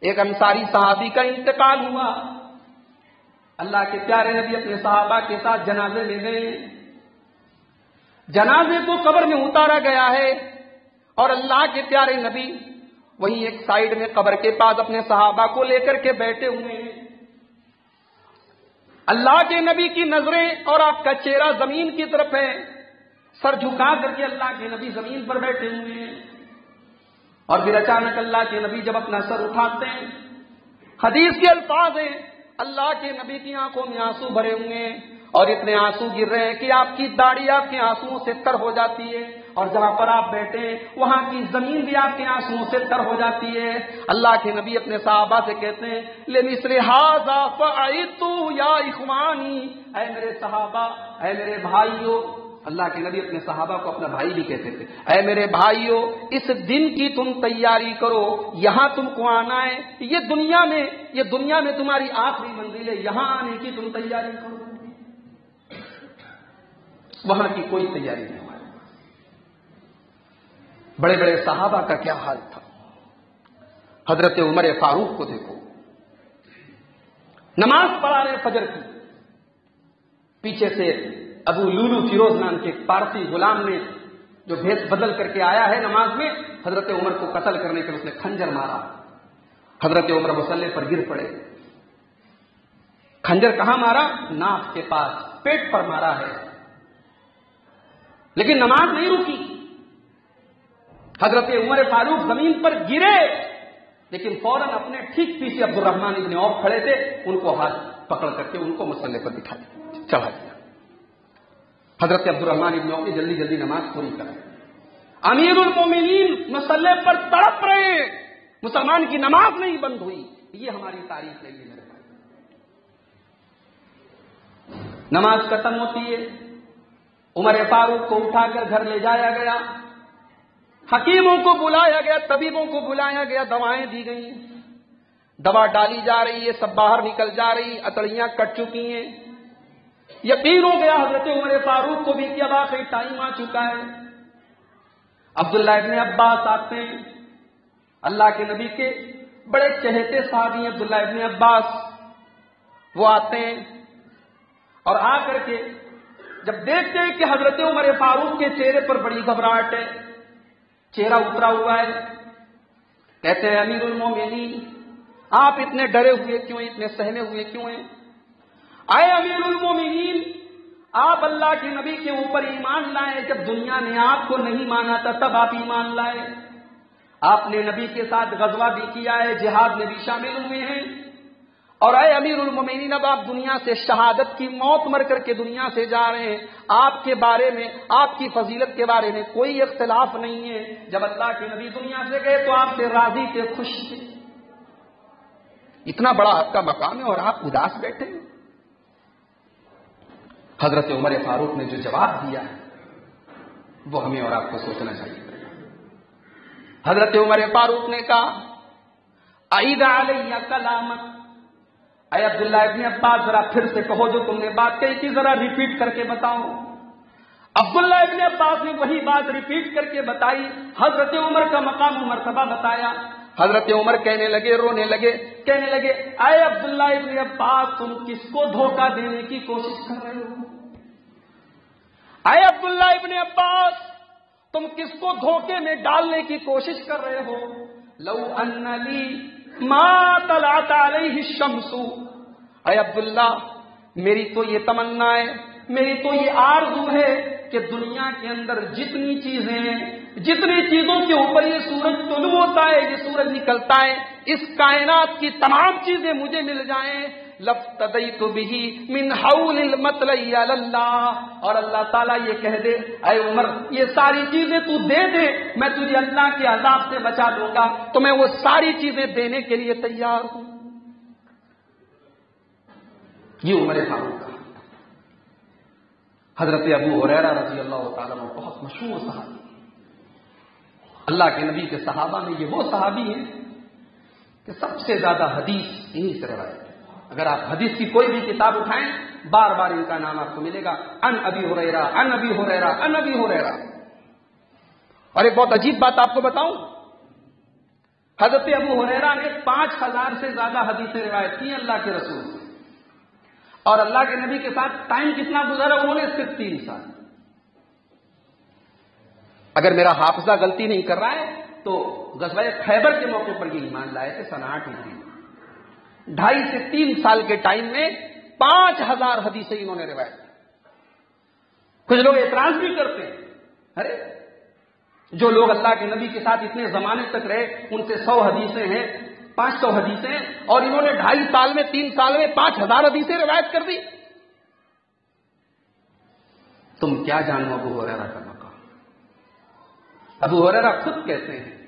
ایک انصاری صحابی کا انتقال ہوا، اللہ کے پیارے نبی اپنے صحابہ کے ساتھ جنازے میں گئے، جنازے کو قبر میں اتارا گیا ہے اور اللہ کے پیارے نبی وہیں ایک سائیڈ میں قبر کے پاس اپنے صحابہ کو لے کر کے بیٹھے ہوئے ہیں۔ اللہ کے نبی کی نظریں اور آپ کا چہرہ زمین کی طرف ہے، سر جھکا کر کے اللہ کے نبی زمین پر بیٹھے ہوئے ہیں، اور پھر اچانک اللہ کے نبی جب اپنا سر اٹھاتے ہیں، حدیث کے الفاظ ہیں، اللہ کے نبی کی آنکھوں میں آنسو بھرے ہوئے ہیں اور اتنے آنسو گر رہے ہیں کہ آپ کی داڑھی آپ کے آنسوؤں سے تر ہو جاتی ہے، اور جہاں پر آپ بیٹھے ہیں وہاں کی زمین بھی آپ کے آنسوؤں سے تر ہو جاتی ہے۔ اللہ کے نبی اپنے صحابہ سے کہتے ہیں، لِمِثْلِ هَذَا فَعِدْتُ يَا إِخْوَانِي، اے میرے صحابہ، اے میرے بھائیوں۔ اللہ کے نبی اپنے صحابہ کو اپنا بھائی بھی کہتے تھے، اے میرے بھائیوں، اس دن کی تم تیاری کرو، یہاں تم کو آنا ہے، یہ دنیا میں تمہاری آخری منزل ہے، یہاں آنے کی تم تیاری کرو۔ وہاں کی کوئی تیاری نہیں ہمارے پاس۔ بڑے بڑے صحابہ کا کیا حال تھا، حضرت عمر فاروق کو دیکھو، نماز پڑھا رہے فجر کی، پیچھے سے ابو لولو فیروز نام کے پارسی غلام نے جو بھیس بدل کر کے آیا ہے نماز میں، حضرت عمر کو قتل کرنے کے لیے اس نے خنجر مارا۔ حضرت عمر مصلی پر گر پڑے۔ خنجر کہاں مارا؟ ناف کے پاس، پیٹ پر مارا ہے، لیکن نماز نہیں رکی۔ حضرت عمر فاروق زمین پر گرے، لیکن فوراً اپنے ٹھیک پیچھے عبد الرحمن ابن عوف کھڑے تھے، ان کو ہاتھ پکڑ کر کے ان کو مصلی پر بٹھا دیا، چڑھا دیا۔ حضرت عبد الرحمن ابن عوف جلدی جلدی نماز پوری کریں۔ امیر المومنین مصلی پر تڑپ رہے ہیں، مسلمان کی نماز نہیں بند ہوئی۔ یہ ہماری تاریخ نہیں ہے میرے بھائی۔ نماز ختم ہوتی ہے، عمر فاروق کو اٹھا کر گھر لے جایا گیا، حکیموں کو بلایا گیا، طبیبوں کو بلایا گیا، دوائیں دی گئیں، دوا ڈالی جا رہی ہے، سب باہر نکل جا رہی، اتڑیاں کٹ چکی ہیں۔ یقین ہو گیا حضرت عمر فاروق کو بھی کہ اب آخری ٹائم آ چکا ہے۔ عبداللہ ابن عباس آتے ہیں، اللہ کے نبی کے بڑے چہیتے صحابی عبداللہ ابن عباس، وہ آتے ہیں اور آ کر کے جب دیکھتے ہیں کہ حضرت عمر فاروق کے چہرے پر بڑی گھبراہٹ ہے، چہرہ اترا ہوا ہے، کہتے ہیں امیر المومنین آپ اتنے ڈرے ہوئے کیوں ہیں، اتنے سہمے ہوئے کیوں ہیں؟ اے امیر المومنین، آپ اللہ کے نبی کے اوپر ایمان لائے، جب دنیا نے آپ کو نہیں مانا تھا تب آپ ایمان لائے، آپ نے نبی کے ساتھ غزوہ بھی کیا ہے، جہاد میں بھی شامل ہوئے ہیں، اور اے امیر المومنین اب آپ دنیا سے شہادت کی موت مر کر کے دنیا سے جا رہے ہیں، آپ کے بارے میں، آپ کی فضیلت کے بارے میں کوئی اختلاف نہیں ہے، جب اللہ کے نبی دنیا سے گئے تو آپ سے راضی تھے، خوش تھے، اتنا بڑا آپ کا مقام ہے اور آپ اداس بیٹھے ہیں۔ حضرت عمر فاروق نے جو جواب دیا ہے وہ ہمیں اور آپ کو سوچنا چاہیے۔ حضرت عمر فاروق نے کہا اعید علیہ کلامک، اے عبداللہ ابن عباس ذرا پھر سے کہو جو تم نے بات کہی تھی، ذرا ریپیٹ کر کے بتاؤ۔ عبداللہ ابن عباس نے وہی بات ریپیٹ کر کے بتائی، حضرت عمر کا مقام و مرتبہ بتایا۔ حضرت عمر کہنے لگے، رونے لگے، کہنے لگے اے عبداللہ ابن عباس تم کس کو دھوکہ دینے کی کوشش کر رہے ہو؟ اے عبداللہ ابن عباس تم کس کو دھوکے میں ڈالنے کی کوشش کر رہے ہو؟ لو ان لی ما طلعت علیہ الشمس، اے عبداللہ میری تو یہ تمنا ہے، میری تو یہ آرزو ہے کہ دنیا کے اندر جتنی چیزیں ہیں، جتنی چیزوں کے اوپر یہ سورج طلوع ہوتا ہے، یہ سورج نکلتا ہے، اس کائنات کی تمام چیزیں مجھے مل جائیں، لفتدیت بہ من حول المطلع علی اللہ، اور اللہ تعالیٰ یہ کہہ دے اے عمر یہ ساری چیزیں تو دے دے، میں تجھے اللہ کے عذاب سے بچا دوں گا، تو میں وہ ساری چیزیں دینے کے لیے تیار ہوں۔ یہ عمر فاروق کا حضرت ابو ہریرہ رضی اللہ تعالیٰ عنہ بہت مشہور صحابی، اللہ کے نبی کے صحابہ میں یہ وہ صحابی ہیں کہ سب سے زیادہ حدیث انہی سے روایت ہے۔ اگر آپ حدیث کی کوئی بھی کتاب اٹھائیں بار بار ان کا نام آپ کو ملے گا، ان ابی ہریرہ، ان ابی ہریرہ، ان ابی ہریرہ۔ اور ایک بہت عجیب بات آپ کو بتاؤں، حضرت ابو ہریرہ نے 5000 سے زیادہ حدیثیں روایت کی اللہ کے رسول سے، اور اللہ کے نبی کے ساتھ ٹائم کتنا گزرا انہوں نے؟ صرف 3 سال۔ اگر میرا حافظہ غلطی نہیں کر رہا ہے تو غزوہ خیبر کے موقع پر یہ ایمان لائے تھے سنہ 8 ہجری، 2.5 سے 3 سال کے ٹائم میں 5000 حدیثیں انہوں نے روایت کی۔ کچھ لوگ اعتراض بھی کرتے ہیں، ارے جو لوگ اللہ کے نبی کے ساتھ اتنے زمانے تک رہے ان سے 100 حدیثیں ہیں، 500 حدیثیں، اور انہوں نے 2.5 سال میں 3 سال میں 5000 حدیثیں روایت کر دی۔ تم کیا جانو ابو ہریرہ کا مقام؟ ابو ہریرہ خود کہتے ہیں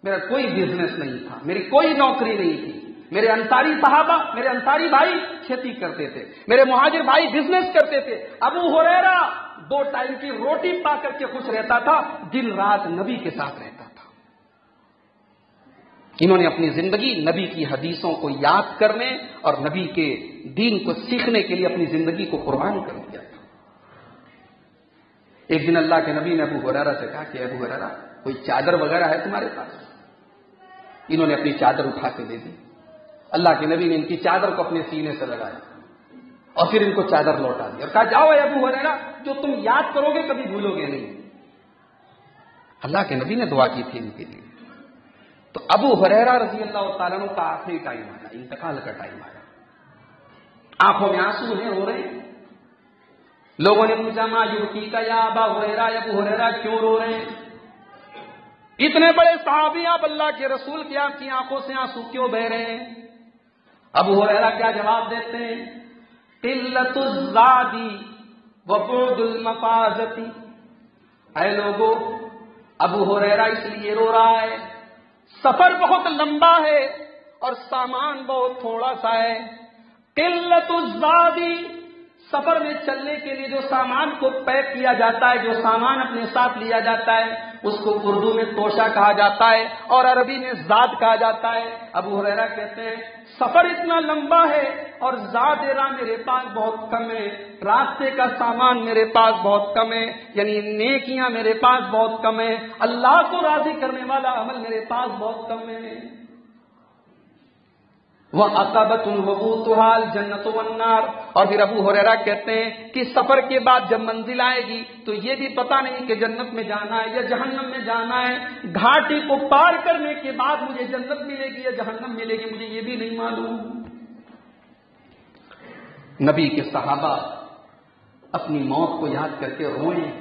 میرا کوئی بزنس نہیں تھا، میری کوئی نوکری نہیں تھی، میرے انصاری صحابہ، میرے انصاری بھائی کھیتی کرتے تھے، میرے مہاجر بھائی بزنس کرتے تھے، ابو ہریرہ 2 ٹائم کی روٹی پا کر کے خوش رہتا تھا، دن رات نبی کے ساتھ رہتا تھا۔ انہوں نے اپنی زندگی نبی کی حدیثوں کو یاد کرنے اور نبی کے دین کو سیکھنے کے لیے اپنی زندگی کو قربان کر دیا تھا۔ ایک دن اللہ کے نبی نے ابو ہریرہ سے کہا کہ ابو ہریرہ کوئی چادر وغیرہ ہے تمہارے پاس؟ انہوں نے اپنی چادر اٹھا کے دے دی. اللہ کے نبی نے ان کی چادر کو اپنے سینے سے لگایا اور پھر ان کو چادر لوٹا دی اور کہا جاؤ اے ابو ہریرہ جو تم یاد کرو گے کبھی بھولو گے نہیں. اللہ کے نبی نے دعا کی تھی ان کے لیے. تو ابو ہریرہ رضی اللہ تعالیٰ عنہ کا آخری ٹائم آیا, انتقال کا ٹائم آیا. آنکھوں میں آنسو ہیں, رو رہے ہیں. لوگوں نے پوچھا ما یبکی کا یا ابا ہریرہ, ابو ہریرہ کیوں رو رہے ہیں؟ اتنے بڑے صحابی آپ اللہ کے رسول کی آپ کی آنکھوں سے آنسو کیوں بہ رہے ہیں؟ ابو ہریرہ کیا جواب دیتے ہیں؟ قلت الزادی وبعد المفازتی. اے لوگو, ابو ہریرہ اس لیے رو رہا ہے سفر بہت لمبا ہے اور سامان بہت تھوڑا سا ہے. قلت الزادی, سفر میں چلنے کے لیے جو سامان کو پیک کیا جاتا ہے, جو سامان اپنے ساتھ لیا جاتا ہے, اس کو اردو میں توشہ کہا جاتا ہے اور عربی میں زاد کہا جاتا ہے. ابو ہریرہ کہتے ہیں سفر اتنا لمبا ہے اور زاد راہ میرے پاس بہت کم ہے, راستے کا سامان میرے پاس بہت کم ہے, یعنی نیکیاں میرے پاس بہت کم ہے, اللہ کو راضی کرنے والا عمل میرے پاس بہت کم ہے. وَعَقَبَةٌ وَبُوتُهَا الْجَنَّةُ وَالنَّارُ. اور پھر ابو ہریرہ کہتے ہیں کہ سفر کے بعد جب منزل آئے گی تو یہ بھی پتہ نہیں کہ جنت میں جانا ہے یا جہنم میں جانا ہے. گھاٹی کو پار کرنے کے بعد مجھے جنت ملے گی یا جہنم ملے گی, مجھے یہ بھی نہیں معلوم. نبی کے صحابہ اپنی موت کو یاد کر کے روئیں.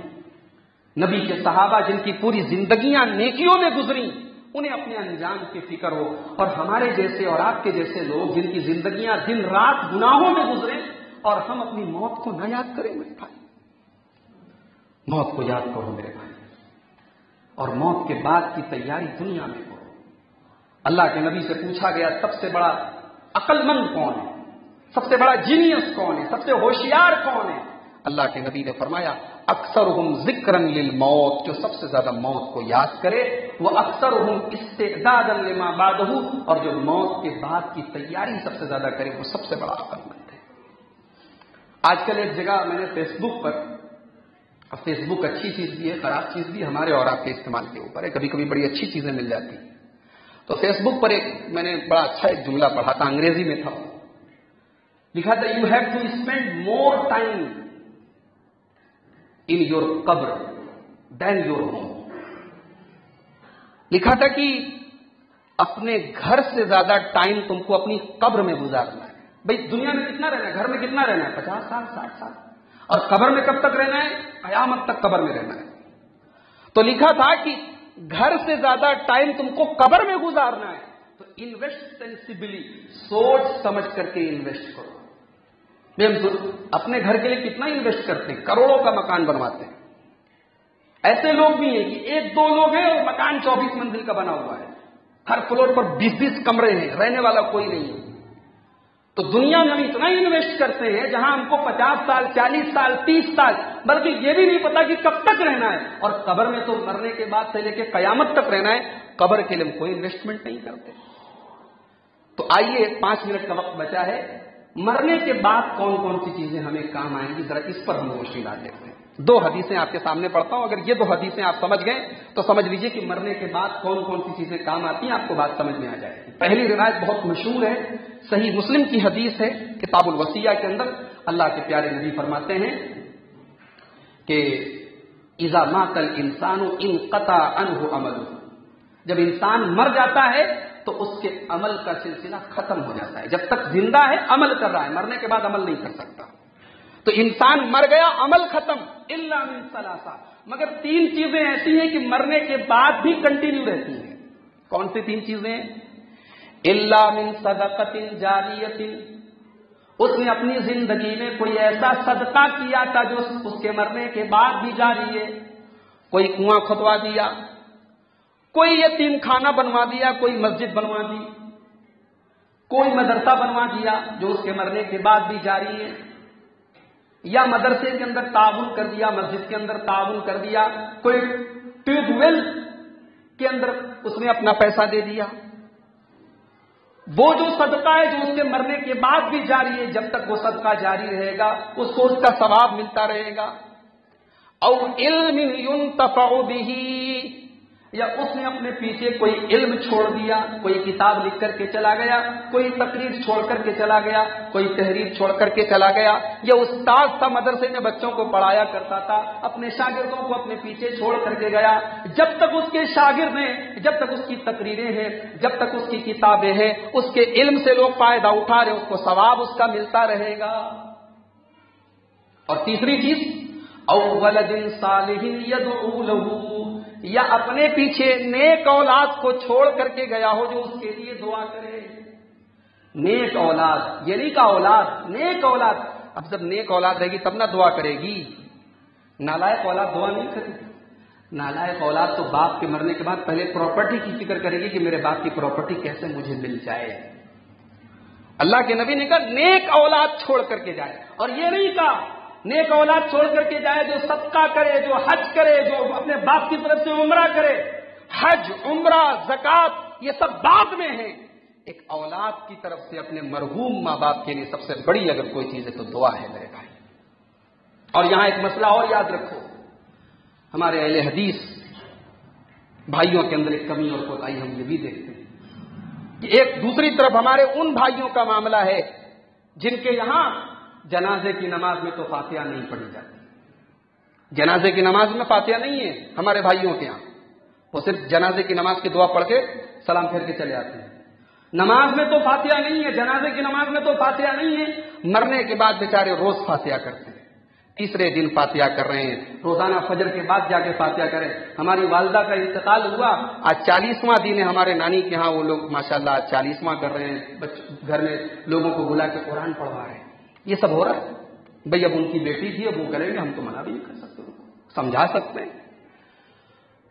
نبی کے صحابہ جن کی پوری زندگیاں نیکیوں میں گزری, انہیں اپنے انجام کی فکر ہو, اور ہمارے جیسے اور آپ کے جیسے لوگ جن کی زندگیاں دن رات گناہوں میں گزرے اور ہم اپنی موت کو نہ یاد کریں. میرے بھائی, موت کو یاد کرو میرے بھائی, اور موت کے بعد کی تیاری دنیا میں کرو. اللہ کے نبی سے پوچھا گیا سب سے بڑا عقل مند کون ہے, سب سے بڑا جینیس کون ہے, سب سے ہوشیار کون ہے؟ اللہ کے نبی نے فرمایا اکثرہم ذکرا للموت, جو سب سے زیادہ موت کو یاد کرے, وہ اکثرہم استعدادا لما بعدہ, اور جو موت کے بعد کی تیاری سب سے زیادہ کرے وہ سب سے بڑا عقل مند ہے. آج کل ایک جگہ میں نے فیس بک پر, اب فیس بک اچھی چیز بھی ہے خراب چیز بھی, ہمارے اور آپ کے استعمال کے اوپر ہے, کبھی کبھی بڑی اچھی چیزیں مل جاتی ہیں. تو فیس بک پر ایک میں نے بڑا اچھا ایک جملہ پڑھا تھا, انگریزی میں تھا, لکھا تھا you have to spend more time in your قبر than your home. لکھا تھا کہ اپنے گھر سے زیادہ ٹائم تم کو اپنی قبر میں گزارنا ہے. بھئی دنیا میں کتنا رہنا ہے, گھر میں کتنا رہنا ہے, 50 سال 60 سال, اور قبر میں کب تک رہنا ہے, قیامت تک قبر میں رہنا ہے. تو لکھا تھا کہ گھر سے زیادہ ٹائم تم کو قبر میں گزارنا ہے, تو انویسٹ سینسیبلی, سوچ سمجھ کر کے انویسٹ کرو. ہم اپنے گھر کے لیے کتنا انویسٹ کرتے ہیں, کروڑوں کا مکان بنواتے ہیں. ایسے لوگ بھی ہیں کہ 1-2 لوگ ہیں اور مکان 24 منزل کا بنا ہوا ہے, ہر فلور پر 20-20 کمرے ہیں, رہنے والا کوئی نہیں ہے. تو دنیا میں ہم اتنا انویسٹ کرتے ہیں جہاں ہم کو 50 سال 40 سال 30 سال, بلکہ یہ بھی نہیں پتا کہ کب تک رہنا ہے, اور قبر میں تو مرنے کے بعد سے لے کے قیامت تک رہنا ہے, قبر کے لیے ہم کوئی انویسٹمنٹ نہیں کرتے. تو آئیے 5 منٹ کا وقت بچا ہے, مرنے کے بعد کون کون سی چیزیں ہمیں کام آئیں گی, ذرا اس پر ہم روشنی ڈال دیتے ہیں. 2 حدیثیں آپ کے سامنے پڑھتا ہوں, اگر یہ 2 حدیثیں آپ سمجھ گئے تو سمجھ لیجئے کہ مرنے کے بعد کون کون سی چیزیں کام آتی ہیں, آپ کو بات سمجھ میں آ جائے گی. پہلی روایت بہت مشہور ہے, صحیح مسلم کی حدیث ہے, کتاب الوصیہ کے اندر اللہ کے پیارے نبی فرماتے ہیں کہ اذا مات الانسان انقطع عنه عمله, جب انسان مر جاتا ہے تو اس کے عمل کا سلسلہ ختم ہو جاتا ہے. جب تک زندہ ہے عمل کر رہا ہے, مرنے کے بعد عمل نہیں کر سکتا. تو انسان مر گیا, عمل ختم, الا من ثلاثہ, مگر 3 چیزیں ایسی ہیں کہ مرنے کے بعد بھی کنٹینیو رہتی ہیں. کون سی 3 چیزیں؟ الا من صدقۃ جاریۃ, اس نے اپنی زندگی میں کوئی ایسا صدقہ کیا تھا جو اس کے مرنے کے بعد بھی جاری ہے. کوئی کنواں کھودوا دیا, کوئی یتیم خانہ بنوا دیا, کوئی مسجد بنوا دی, کوئی مدرسہ بنوا دیا جو اس کے مرنے کے بعد بھی جاری ہے, یا مدرسے کے اندر تعاون کر دیا, مسجد کے اندر تعاون کر دیا, کوئی ٹیوب ویل کے اندر اس نے اپنا پیسہ دے دیا. وہ جو صدقہ ہے جو اس کے مرنے کے بعد بھی جاری ہے, جب تک وہ صدقہ جاری رہے گا اس کو اس کا ثواب ملتا رہے گا. او علم ينتفع به، یا اس نے اپنے پیچھے کوئی علم چھوڑ دیا، کوئی کتاب لکھ کر کے چلا گیا، کوئی تقریر چھوڑ کر کے چلا گیا، کوئی تحریر چھوڑ کر کے چلا گیا، یا استاد تھا مدرسے میں بچوں کو پڑھایا کرتا تھا، اپنے شاگردوں کو اپنے پیچھے چھوڑ کر کے گیا، جب تک اس کے شاگرد ہیں، جب تک اس کی تقریریں ہیں، جب تک اس کی کتابیں ہیں، اس کے علم سے لوگ فائدہ اٹھا رہے، اس کو ثواب اس کا ملتا رہے گا۔ اور تیسری چیز، او ولد صالح يدعو له، یا اپنے پیچھے نیک اولاد کو چھوڑ کر کے گیا ہو جو اس کے لیے دعا کرے۔ نیک اولاد، یہ نہیں کہا اولاد، نیک اولاد۔ اب جب نیک اولاد رہے گی تب نہ دعا کرے گی، نالائق اولاد دعا نہیں کرے گی۔ نالائق اولاد تو باپ کے مرنے کے بعد پہلے پراپرٹی کی فکر کرے گی کہ میرے باپ کی پراپرٹی کیسے مجھے مل جائے۔ اللہ کے نبی نے کہا نیک اولاد چھوڑ کر کے جائے، اور یہ نہیں کہا نیک اولاد چھوڑ کر کے جائے جو صدقہ کرے، جو حج کرے، جو اپنے باپ کی طرف سے عمرہ کرے۔ حج، عمرہ، زکوٰۃ یہ سب بعد میں ہیں۔ ایک اولاد کی طرف سے اپنے مرحوم ماں باپ کے لیے سب سے بڑی اگر کوئی چیز ہے تو دعا ہے میرے بھائی۔ اور یہاں ایک مسئلہ اور یاد رکھو، ہمارے اہل حدیث بھائیوں کے اندر ایک کمی اور کوتاہی ہم یہ بھی دیکھتے ہیں کہ ایک دوسری طرف ہمارے ان بھائیوں کا معاملہ ہے جن کے یہاں جنازے کی نماز میں تو فاتحہ نہیں پڑھی جاتی۔ جنازے کی نماز میں فاتحہ نہیں ہے ہمارے بھائیوں کے یہاں، وہ صرف جنازے کی نماز کی دعا پڑھ کے سلام پھیر کے چلے آتے ہیں۔ نماز میں تو فاتحہ نہیں ہے، جنازے کی نماز میں تو فاتحہ نہیں ہے، مرنے کے بعد بیچارے روز فاتحہ کرتے ہیں، تیسرے دن فاتحہ کر رہے ہیں، روزانہ فجر کے بعد جا کے فاتحہ کریں۔ ہماری والدہ کا انتقال ہوا، آج 40واں دن ہے ہمارے نانی کے ہاں، وہ لوگ ماشاءاللہ 40واں کر رہے ہیں، گھر میں لوگوں کو بلا کے قرآن پڑھوا رہے ہیں۔ یہ سب ہو رہا ہے بھئی، اب ان کی بیٹی تھی، اب وہ کریں گے، ہم تو منع بھی نہیں کر سکتے، سمجھا سکتے ہیں۔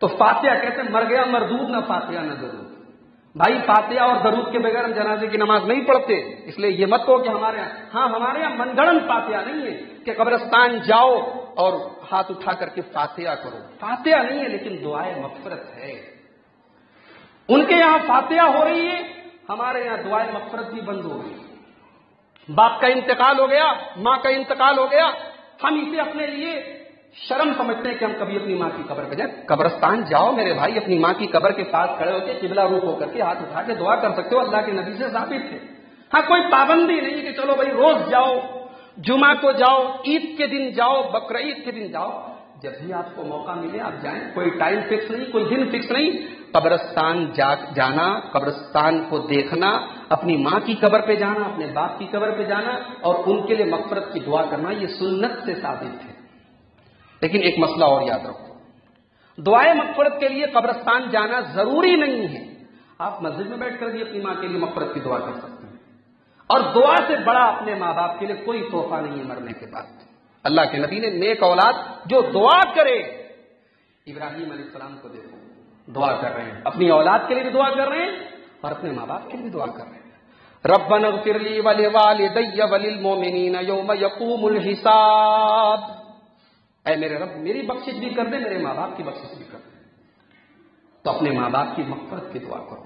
تو فاتحہ کہتے ہیں مر گیا مردود، نہ فاتحہ نہ درود۔ بھائی فاتحہ اور درود کے بغیر ہم جنازے کی نماز نہیں پڑھتے، اس لیے یہ مت کہو کہ ہمارے ہاں ہمارے یہاں من گھڑن فاتحہ نہیں ہے کہ قبرستان جاؤ اور ہاتھ اٹھا کر کے فاتحہ کرو، فاتحہ نہیں ہے، لیکن دعائے مغفرت ہے۔ ان کے یہاں فاتحہ ہو رہی ہے، ہمارے یہاں دعائے مغفرت بھی بند ہو گئی۔ باپ کا انتقال ہو گیا، ماں کا انتقال ہو گیا، ہم اسے اپنے لیے شرم سمجھتے ہیں کہ ہم کبھی اپنی ماں کی قبر پہ جائیں۔ قبرستان جاؤ میرے بھائی، اپنی ماں کی قبر کے پاس کھڑے ہو کے قبلہ رخ ہو کر کے ہاتھ اٹھا کے دعا کر سکتے ہو، اللہ کے نبی سے ثابت ہے۔ ہاں کوئی پابندی نہیں کہ چلو بھائی روز جاؤ، جمعہ کو جاؤ، عید کے دن جاؤ، بقرعید کے دن جاؤ، جب بھی آپ کو موقع ملے آپ جائیں، کوئی ٹائم فکس نہیں، کوئی دن فکس نہیں۔ قبرستان جانا، قبرستان کو دیکھنا، اپنی ماں کی قبر پہ جانا، اپنے باپ کی قبر پہ جانا اور ان کے لیے مغفرت کی دعا کرنا، یہ سنت سے ثابت ہے۔ لیکن ایک مسئلہ اور یاد رکھو، دعائے مغفرت کے لیے قبرستان جانا ضروری نہیں ہے، آپ مسجد میں بیٹھ کر بھی اپنی ماں کے لیے مغفرت کی دعا کر سکتے ہیں۔ اور دعا سے بڑا اپنے ماں باپ کے لیے کوئی تحفہ نہیں ہے مرنے کے بعد۔ اللہ کے نبی نے نیک اولاد جو دعا کرے، ابراہیم علیہ السلام کو دیکھو دعا کر رہے ہیں، اپنی اولاد کے لیے بھی دعا کر رہے ہیں اور اپنے ماں باپ کے لیے بھی دعا کر رہے ہیں۔ ربنا اغفر لی ولوالدی وللمؤمنین یوم یقوم الحساب، اے میرے رب میری بخشش بھی کر دے، میرے ماں باپ کی بخشش بھی کر دے۔ تو اپنے ماں باپ کی مغفرت کی دعا کرو۔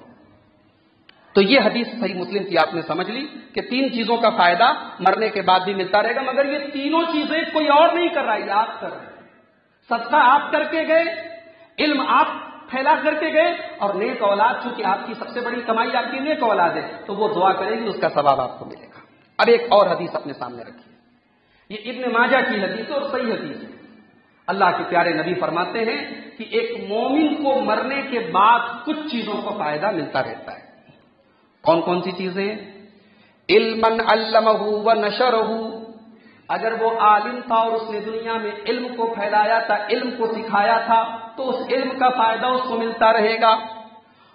تو یہ حدیث صحیح مسلم کی آپ نے سمجھ لی کہ 3 چیزوں کا فائدہ مرنے کے بعد بھی ملتا رہے گا، مگر یہ تینوں چیزیں کوئی اور نہیں کر رہا، یہ آپ کر رہے ہیں۔ صدقہ آپ کر کے گئے، علم آپ پھیلا کر کے گئے، اور نیک اولاد چونکہ آپ کی سب سے بڑی کمائی آپ کی نیک اولاد ہے تو وہ دعا کرے گی، اس کا ثواب آپ کو ملے گا۔ اب ایک اور حدیث اپنے سامنے رکھیے، یہ ابن ماجہ کی حدیث ہے اور صحیح حدیث ہے۔ اللہ کے پیارے نبی فرماتے ہیں کہ ایک مومن کو مرنے کے بعد کچھ چیزوں کا فائدہ ملتا رہتا ہے۔ کون کون سی چیزیں؟ علماً علمہ ونشرہ، اگر وہ عالم تھا اور اس نے دنیا میں علم کو پھیلایا تھا، علم کو سکھایا تھا، تو اس علم کا فائدہ اس کو ملتا رہے گا۔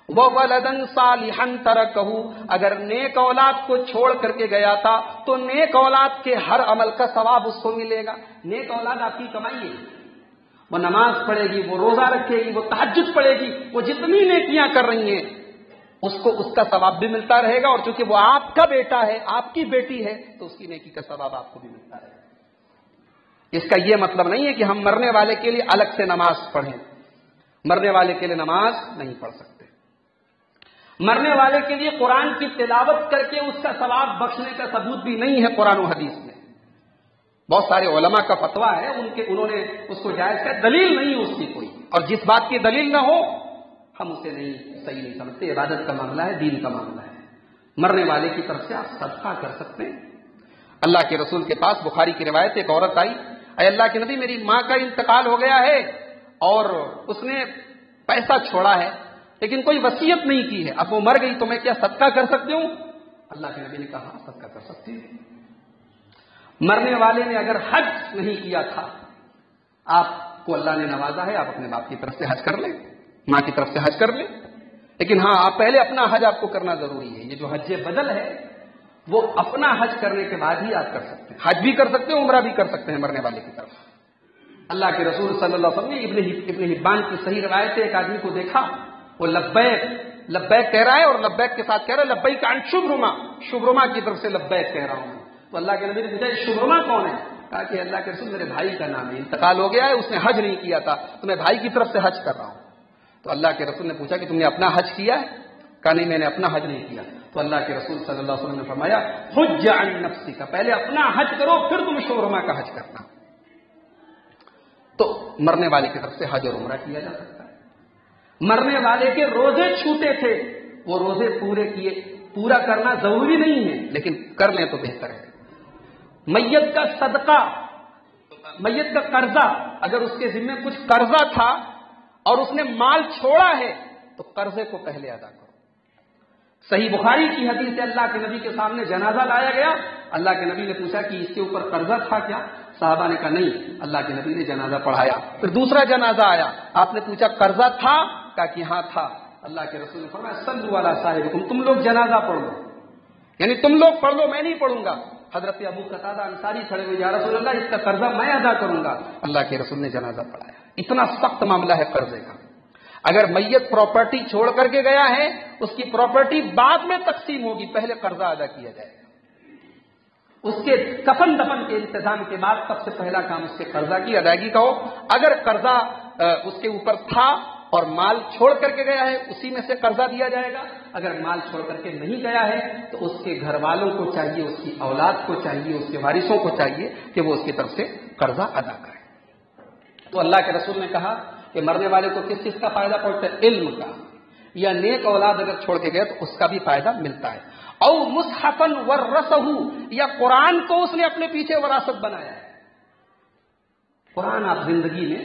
وَوَلَدًا صَالِحًا تَرَكَهُ، اگر نیک اولاد کو چھوڑ کر کے گیا تھا تو نیک اولاد کے ہر عمل کا ثواب اس کو ملے گا۔ نیک اولاد آپ کی کمائی ہے، وہ نماز پڑھے گی، وہ روزہ رکھے گی، وہ تہجد پڑھے گی، وہ جتنی نیکیاں کر رہی ہیں اس کو اس کا ثواب بھی ملتا رہے گا، اور چونکہ وہ آپ کا بیٹا ہے، آپ کی بیٹی ہے، تو اس کی نیکی کا ثواب آپ کو بھی ملتا رہے گا۔ اس کا یہ مطلب نہیں ہے کہ ہم مرنے والے کے لیے الگ سے نماز پڑھیں، مرنے والے کے لیے نماز نہیں پڑھ سکتے۔ مرنے والے کے لیے قرآن کی تلاوت کر کے اس کا ثواب بخشنے کا ثبوت بھی نہیں ہے قرآن و حدیث میں۔ بہت سارے علماء کا فتویٰ ہے، انہوں نے اس کو جائز کہا، دلیل نہیں اس کی کوئی، اور جس بات کی دلیل نہ ہو ہم اسے صحیح نہیں سمجھتے۔ عبادت کا معاملہ ہے، دین کا معاملہ ہے۔ مرنے والے کی طرف سے آپ صدقہ کر سکتے ہیں۔ اللہ کے رسول کے پاس بخاری کی روایت، ایک عورت آئی، اے اللہ کے نبی میری ماں کا انتقال ہو گیا ہے اور اس نے پیسہ چھوڑا ہے لیکن کوئی وصیت نہیں کی ہے، اب وہ مر گئی تو میں کیا صدقہ کر سکتی ہوں؟ اللہ کے نبی نے کہا ہاں صدقہ کر سکتی ہوں۔ مرنے والے نے اگر حج نہیں کیا تھا، آپ کو اللہ نے نوازا ہے، آپ اپنے باپ کی طرف سے حج کر لیں، ماں کی طرف سے حج کر لیں، لیکن ہاں آپ پہلے اپنا حج آپ کو کرنا ضروری ہے۔ یہ جو حج بدل ہے وہ اپنا حج کرنے کے بعد ہی آپ کر سکتے ہیں، حج بھی کر سکتے ہیں، عمرہ بھی کر سکتے ہیں مرنے والے کی طرف۔ اللہ کے رسول صلی اللہ علیہ وسلم نے ابن حبان کی صحیح روایت ہے، ایک آدمی کو دیکھا وہ لبیک لبیک کہہ رہا ہے اور لبیک کے ساتھ کہہ رہا ہے لبیک عن شبرما، شبرما کی طرف سے لبیک کہہ رہا ہوں۔ تو اللہ کے نبی نے پوچھا شبرما کون ہے؟ کہا کہ اللہ کے رسول میرے بھائی کا نام ہے، انتقال ہو گیا ہے، اس نے حج نہیں کیا تھا تو میں بھائی کی طرف سے حج کر رہا ہوں۔ تو اللہ کے رسول نے پوچھا کہ تم نے اپنا حج کیا ہے؟ کہا نہیں میں نے اپنا حج نہیں کیا۔ تو اللہ کے رسول صلی اللہ علیہ وسلم نے فرمایا حج عن نفسک، پہلے اپنا حج کرو پھر تم شبرما کا حج کرنا۔ تو مرنے والے کی طرف سے حج اور عمرہ کیا جا سکتا ہے۔ مرنے والے کے روزے چھوٹے تھے، وہ روزے پورے کیے، پورا کرنا ضروری نہیں ہے لیکن کر لیں تو بہتر ہے۔ میت کا صدقہ، میت کا قرضہ، اگر اس کے ذمہ کچھ قرضہ تھا اور اس نے مال چھوڑا ہے تو قرضے کو پہلے ادا کرو۔ صحیح بخاری کی حدیث ہے، اللہ کے نبی کے سامنے جنازہ لایا گیا، اللہ کے نبی نے پوچھا کہ اس کے اوپر قرضہ تھا کیا؟ صحابہ نے کہا نہیں، اللہ کے نبی نے جنازہ پڑھایا۔ پھر دوسرا جنازہ آیا، آپ نے پوچھا قرضہ تھا؟ کہا کہ ہاں تھا۔ اللہ کے رسول نے فرمایا صلوا علی صاحبکم، تم لوگ جنازہ پڑھ لو، یعنی تم لوگ پڑھ لو، میں نہیں پڑھوں گا۔ حضرت ابو قتادہ انصاری کھڑے ہوئے، یا رسول اللہ اس کا قرضہ میں ادا کروں گا۔ اللہ کے رسول نے جنازہ پڑھایا۔ اتنا سخت معاملہ ہے قرضے کا۔ اگر میت پراپرٹی چھوڑ کر کے گیا ہے، اس کی پراپرٹی بعد میں تقسیم ہوگی، پہلے قرضہ ادا کیا جائے گا۔ اس کے کفن دفن کے انتظام کے بعد سب سے پہلا کام اس کے قرضہ کی ادائیگی کا ہو۔ اگر قرضہ اس کے اوپر تھا اور مال چھوڑ کر کے گیا ہے، اسی میں سے قرضہ دیا جائے گا۔ اگر مال چھوڑ کر کے نہیں گیا ہے تو اس کے گھر والوں کو چاہیے، اس کی اولاد کو چاہیے، اس کے وارثوں کو چاہیے کہ وہ اس کی طرف سے قرضہ ادا کریں۔ تو اللہ کے رسول نے کہا کہ مرنے والے کو کس چیز کا فائدہ پہنچتا ہے؟ علم کا، یا نیک اولاد اگر چھوڑ کے گئے تو اس کا بھی فائدہ ملتا ہے۔ او مصحفا ورثہ، یا قرآن کو اس نے اپنے پیچھے وراثت بنایا ہے۔ قرآن آپ زندگی میں،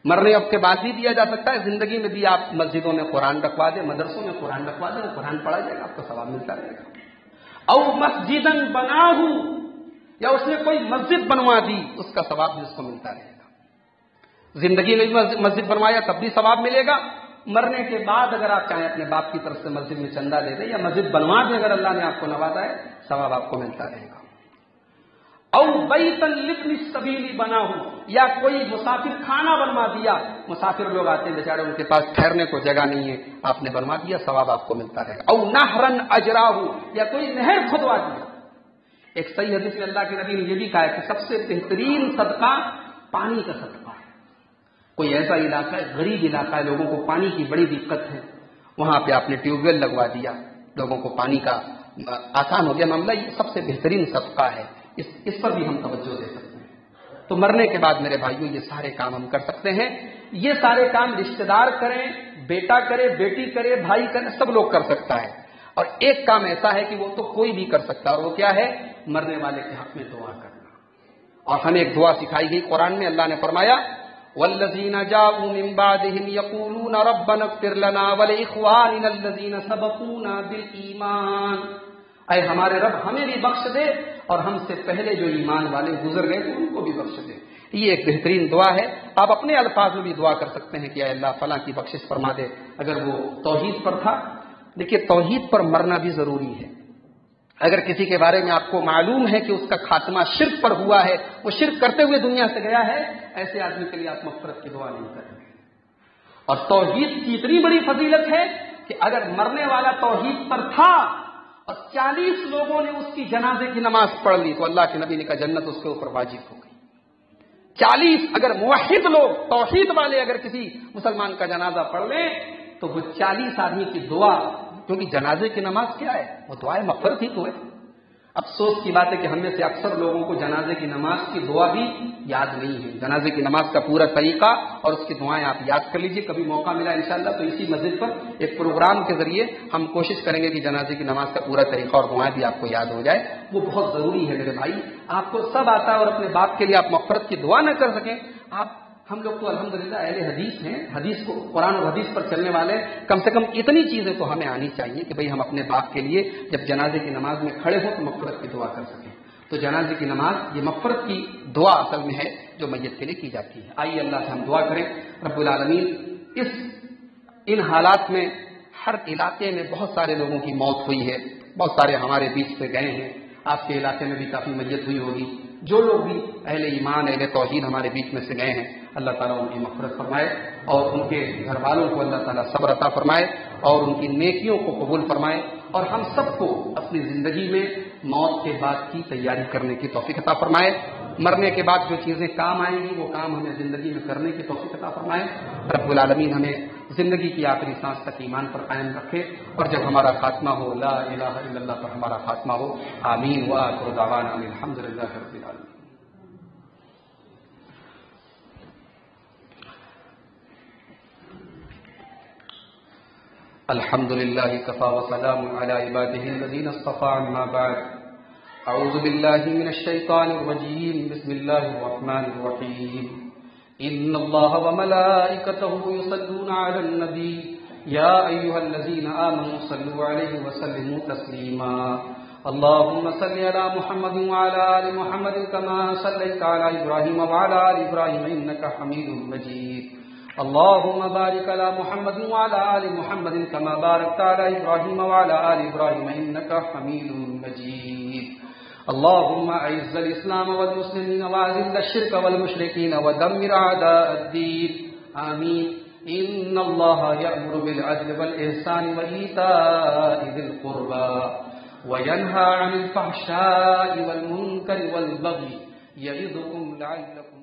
مرنے اب کے بعد بھی دیا جا سکتا ہے، زندگی میں بھی آپ مسجدوں میں قرآن رکھوا دیں، مدرسوں میں قرآن رکھوا دیں، وہ قرآن پڑھا جائے گا، آپ کو ثواب ملتا رہے گا۔ او مسجدا بناہ، یا اس نے کوئی مسجد بنوا دی، اس کا ثواب بھی اس کو ملتا رہے گا۔ زندگی میں بھی مسجد بنوایا تب بھی ثواب ملے گا، مرنے کے بعد اگر آپ چاہیں اپنے باپ کی طرف سے مسجد میں چندہ دے دیں یا مسجد بنوا دیں، اگر اللہ نے آپ کو نوازا ہے، ثواب آپ کو ملتا رہے گا۔ او بیتا لابن السبیل بناہ، یا کوئی مسافر خانہ بنوا دیا، مسافر لوگ آتے ہیں بیچارے، ان کے پاس ٹھہرنے کو جگہ نہیں ہے، آپ نے بنوا دیا، ثواب آپ کو ملتا رہے گا۔ او نہرا اجراہ، یا کوئی نہر کھدوا دیا۔ ایک صحیح حدیث میں اللہ کے نبی نے یہ بھی کہا ہے کہ سب سے بہترین صدقہ پانی کا صدقہ ہے۔ کوئی ایسا علاقہ ہے، غریب علاقہ ہے، لوگوں کو پانی کی بڑی دقت ہے، وہاں پہ آپ نے ٹیوب ویل لگوا دیا، لوگوں کو پانی کا آسان ہو گیا معاملہ، یہ سب سے بہترین صدقہ ہے، اس پر بھی ہم توجہ دے سکتے ہیں۔ تو مرنے کے بعد میرے بھائیوں یہ سارے کام ہم کر سکتے ہیں، یہ سارے کام رشتہ دار کریں، بیٹا کرے، بیٹی کرے، بھائی کرے، سب لوگ کر سکتا ہے۔ اور ایک کام ایسا ہے کہ وہ تو کوئی بھی کر سکتا ہے، اور وہ کیا ہے؟ مرنے والے کے حق میں دعا کرنا۔ اور ہمیں ایک دعا سکھائی گئی قرآن میں، اللہ نے فرمایا والذین جاءوا من بعدهم یقولون ربنا اغفر لنا ولإخواننا الذین سبقونا بالایمان، اے ہمارے رب ہمیں بھی بخش دے اور ہم سے پہلے جو ایمان والے گزر گئے تھے ان کو بھی بخش دے۔ یہ ایک بہترین دعا ہے، آپ اپنے الفاظ میں بھی دعا کر سکتے ہیں کہ اے اللہ فلاں کی بخشش فرما دے۔ اگر وہ توحید پر تھا، دیکھیے توحید پر مرنا بھی ضروری ہے۔ اگر کسی کے بارے میں آپ کو معلوم ہے کہ اس کا خاتمہ شرک پر ہوا ہے، وہ شرک کرتے ہوئے دنیا سے گیا ہے، ایسے آدمی کے لیے آپ مغفرت کی دعا نہیں کریں گے۔ اور توحید کی اتنی بڑی فضیلت ہے کہ اگر مرنے والا توحید پر تھا اور 40 لوگوں نے اس کی جنازے کی نماز پڑھ لی تو اللہ کے نبی نے کہا جنت اس کے اوپر واجب ہو گئی۔ 40 اگر موحد لوگ، توحید والے اگر کسی مسلمان کا جنازہ پڑھ لیں تو وہ 40 آدمی کی دعا، کیونکہ جنازے کی نماز کیا ہے؟ وہ دعائے مغفرت ہی تو ہے۔ افسوس کی بات ہے کہ ہم میں سے اکثر لوگوں کو جنازے کی نماز کی دعا بھی یاد نہیں ہے. جنازے کی نماز کا پورا طریقہ اور اس کی دعائیں آپ یاد کر لیجئے. کبھی موقع ملا انشاءاللہ تو اسی مسجد پر ایک پروگرام کے ذریعے ہم کوشش کریں گے کہ جنازے کی نماز کا پورا طریقہ اور دعائیں بھی آپ کو یاد ہو جائے. وہ بہت ضروری ہے میرے بھائی. آپ کو سب آتا ہے اور اپنے باپ کے لیے آپ مغفرت کی دعا نہ کر سکیں. ہم لوگ تو الحمدللہ اہل حدیث ہیں, حدیث کو قرآن اور حدیث پر چلنے والے. کم سے کم اتنی چیزیں تو ہمیں آنی چاہیے کہ بھئی ہم اپنے باپ کے لیے جب جنازے کی نماز میں کھڑے ہوں تو مغفرت کی دعا کر سکیں. تو جنازے کی نماز یہ مغفرت کی دعا اصل میں ہے جو میت کے لیے کی جاتی ہے. آئیے اللہ سے ہم دعا کریں. رب العالمین ان حالات میں ہر علاقے میں بہت سارے لوگوں کی موت ہوئی ہے, بہت سارے ہمارے بیچ سے گئے ہیں. آپ کے علاقے میں بھی کافی میت ہوئی ہوگی. جو لوگ بھی اہل ایمان اہل توحید ہمارے بیچ میں سے گئے ہیں اللہ تعالیٰ ان کی مغفرت فرمائے اور ان کے گھر والوں کو اللہ تعالیٰ صبر عطا فرمائے اور ان کی نیکیوں کو قبول فرمائے اور ہم سب کو اپنی زندگی میں موت کے بعد کی تیاری کرنے کی توفیق عطا فرمائے. مرنے کے بعد جو چیزیں کام آئیں گی وہ کام ہمیں زندگی میں کرنے کی توفیق عطا فرمائے. رب العالمین ہمیں زندگی کی آخری سانس تک ایمان پر قائم رکھے اور جب ہمارا خاتمہ ہو لا الہ الا اللہ پر ہمارا خاتمہ ہو. آمین. وآخر دعوانا الحمدللہ رب العالمین. الحمد لله كفى وسلام على عباده الذين اصطفى. أما بعد أعوذ بالله من الشيطان الرجيم. بسم الله الرحمن الرحيم. إن الله وملائكته يصلون على النبي يا أيها الذين آمنوا صلوا عليه وسلموا تسليما. اللهم صل على محمد وعلى آل محمد كما صليت على إبراهيم وعلى آل إبراهيم إنك حميد مجيد. اللهم بارك على محمد وعلى آل محمد كما باركت على إبراهيم وعلى آل إبراهيم إنك حميد مجيد. اللهم أعز الإسلام والمسلمين وأذل الشرك والمشركين ودمر أعداء الدين. آمين. إن الله يأمر بالعدل والإحسان وإيتاء ذي القربى وينهى عن الفحشاء والمنكر والبغي يعظكم لعلكم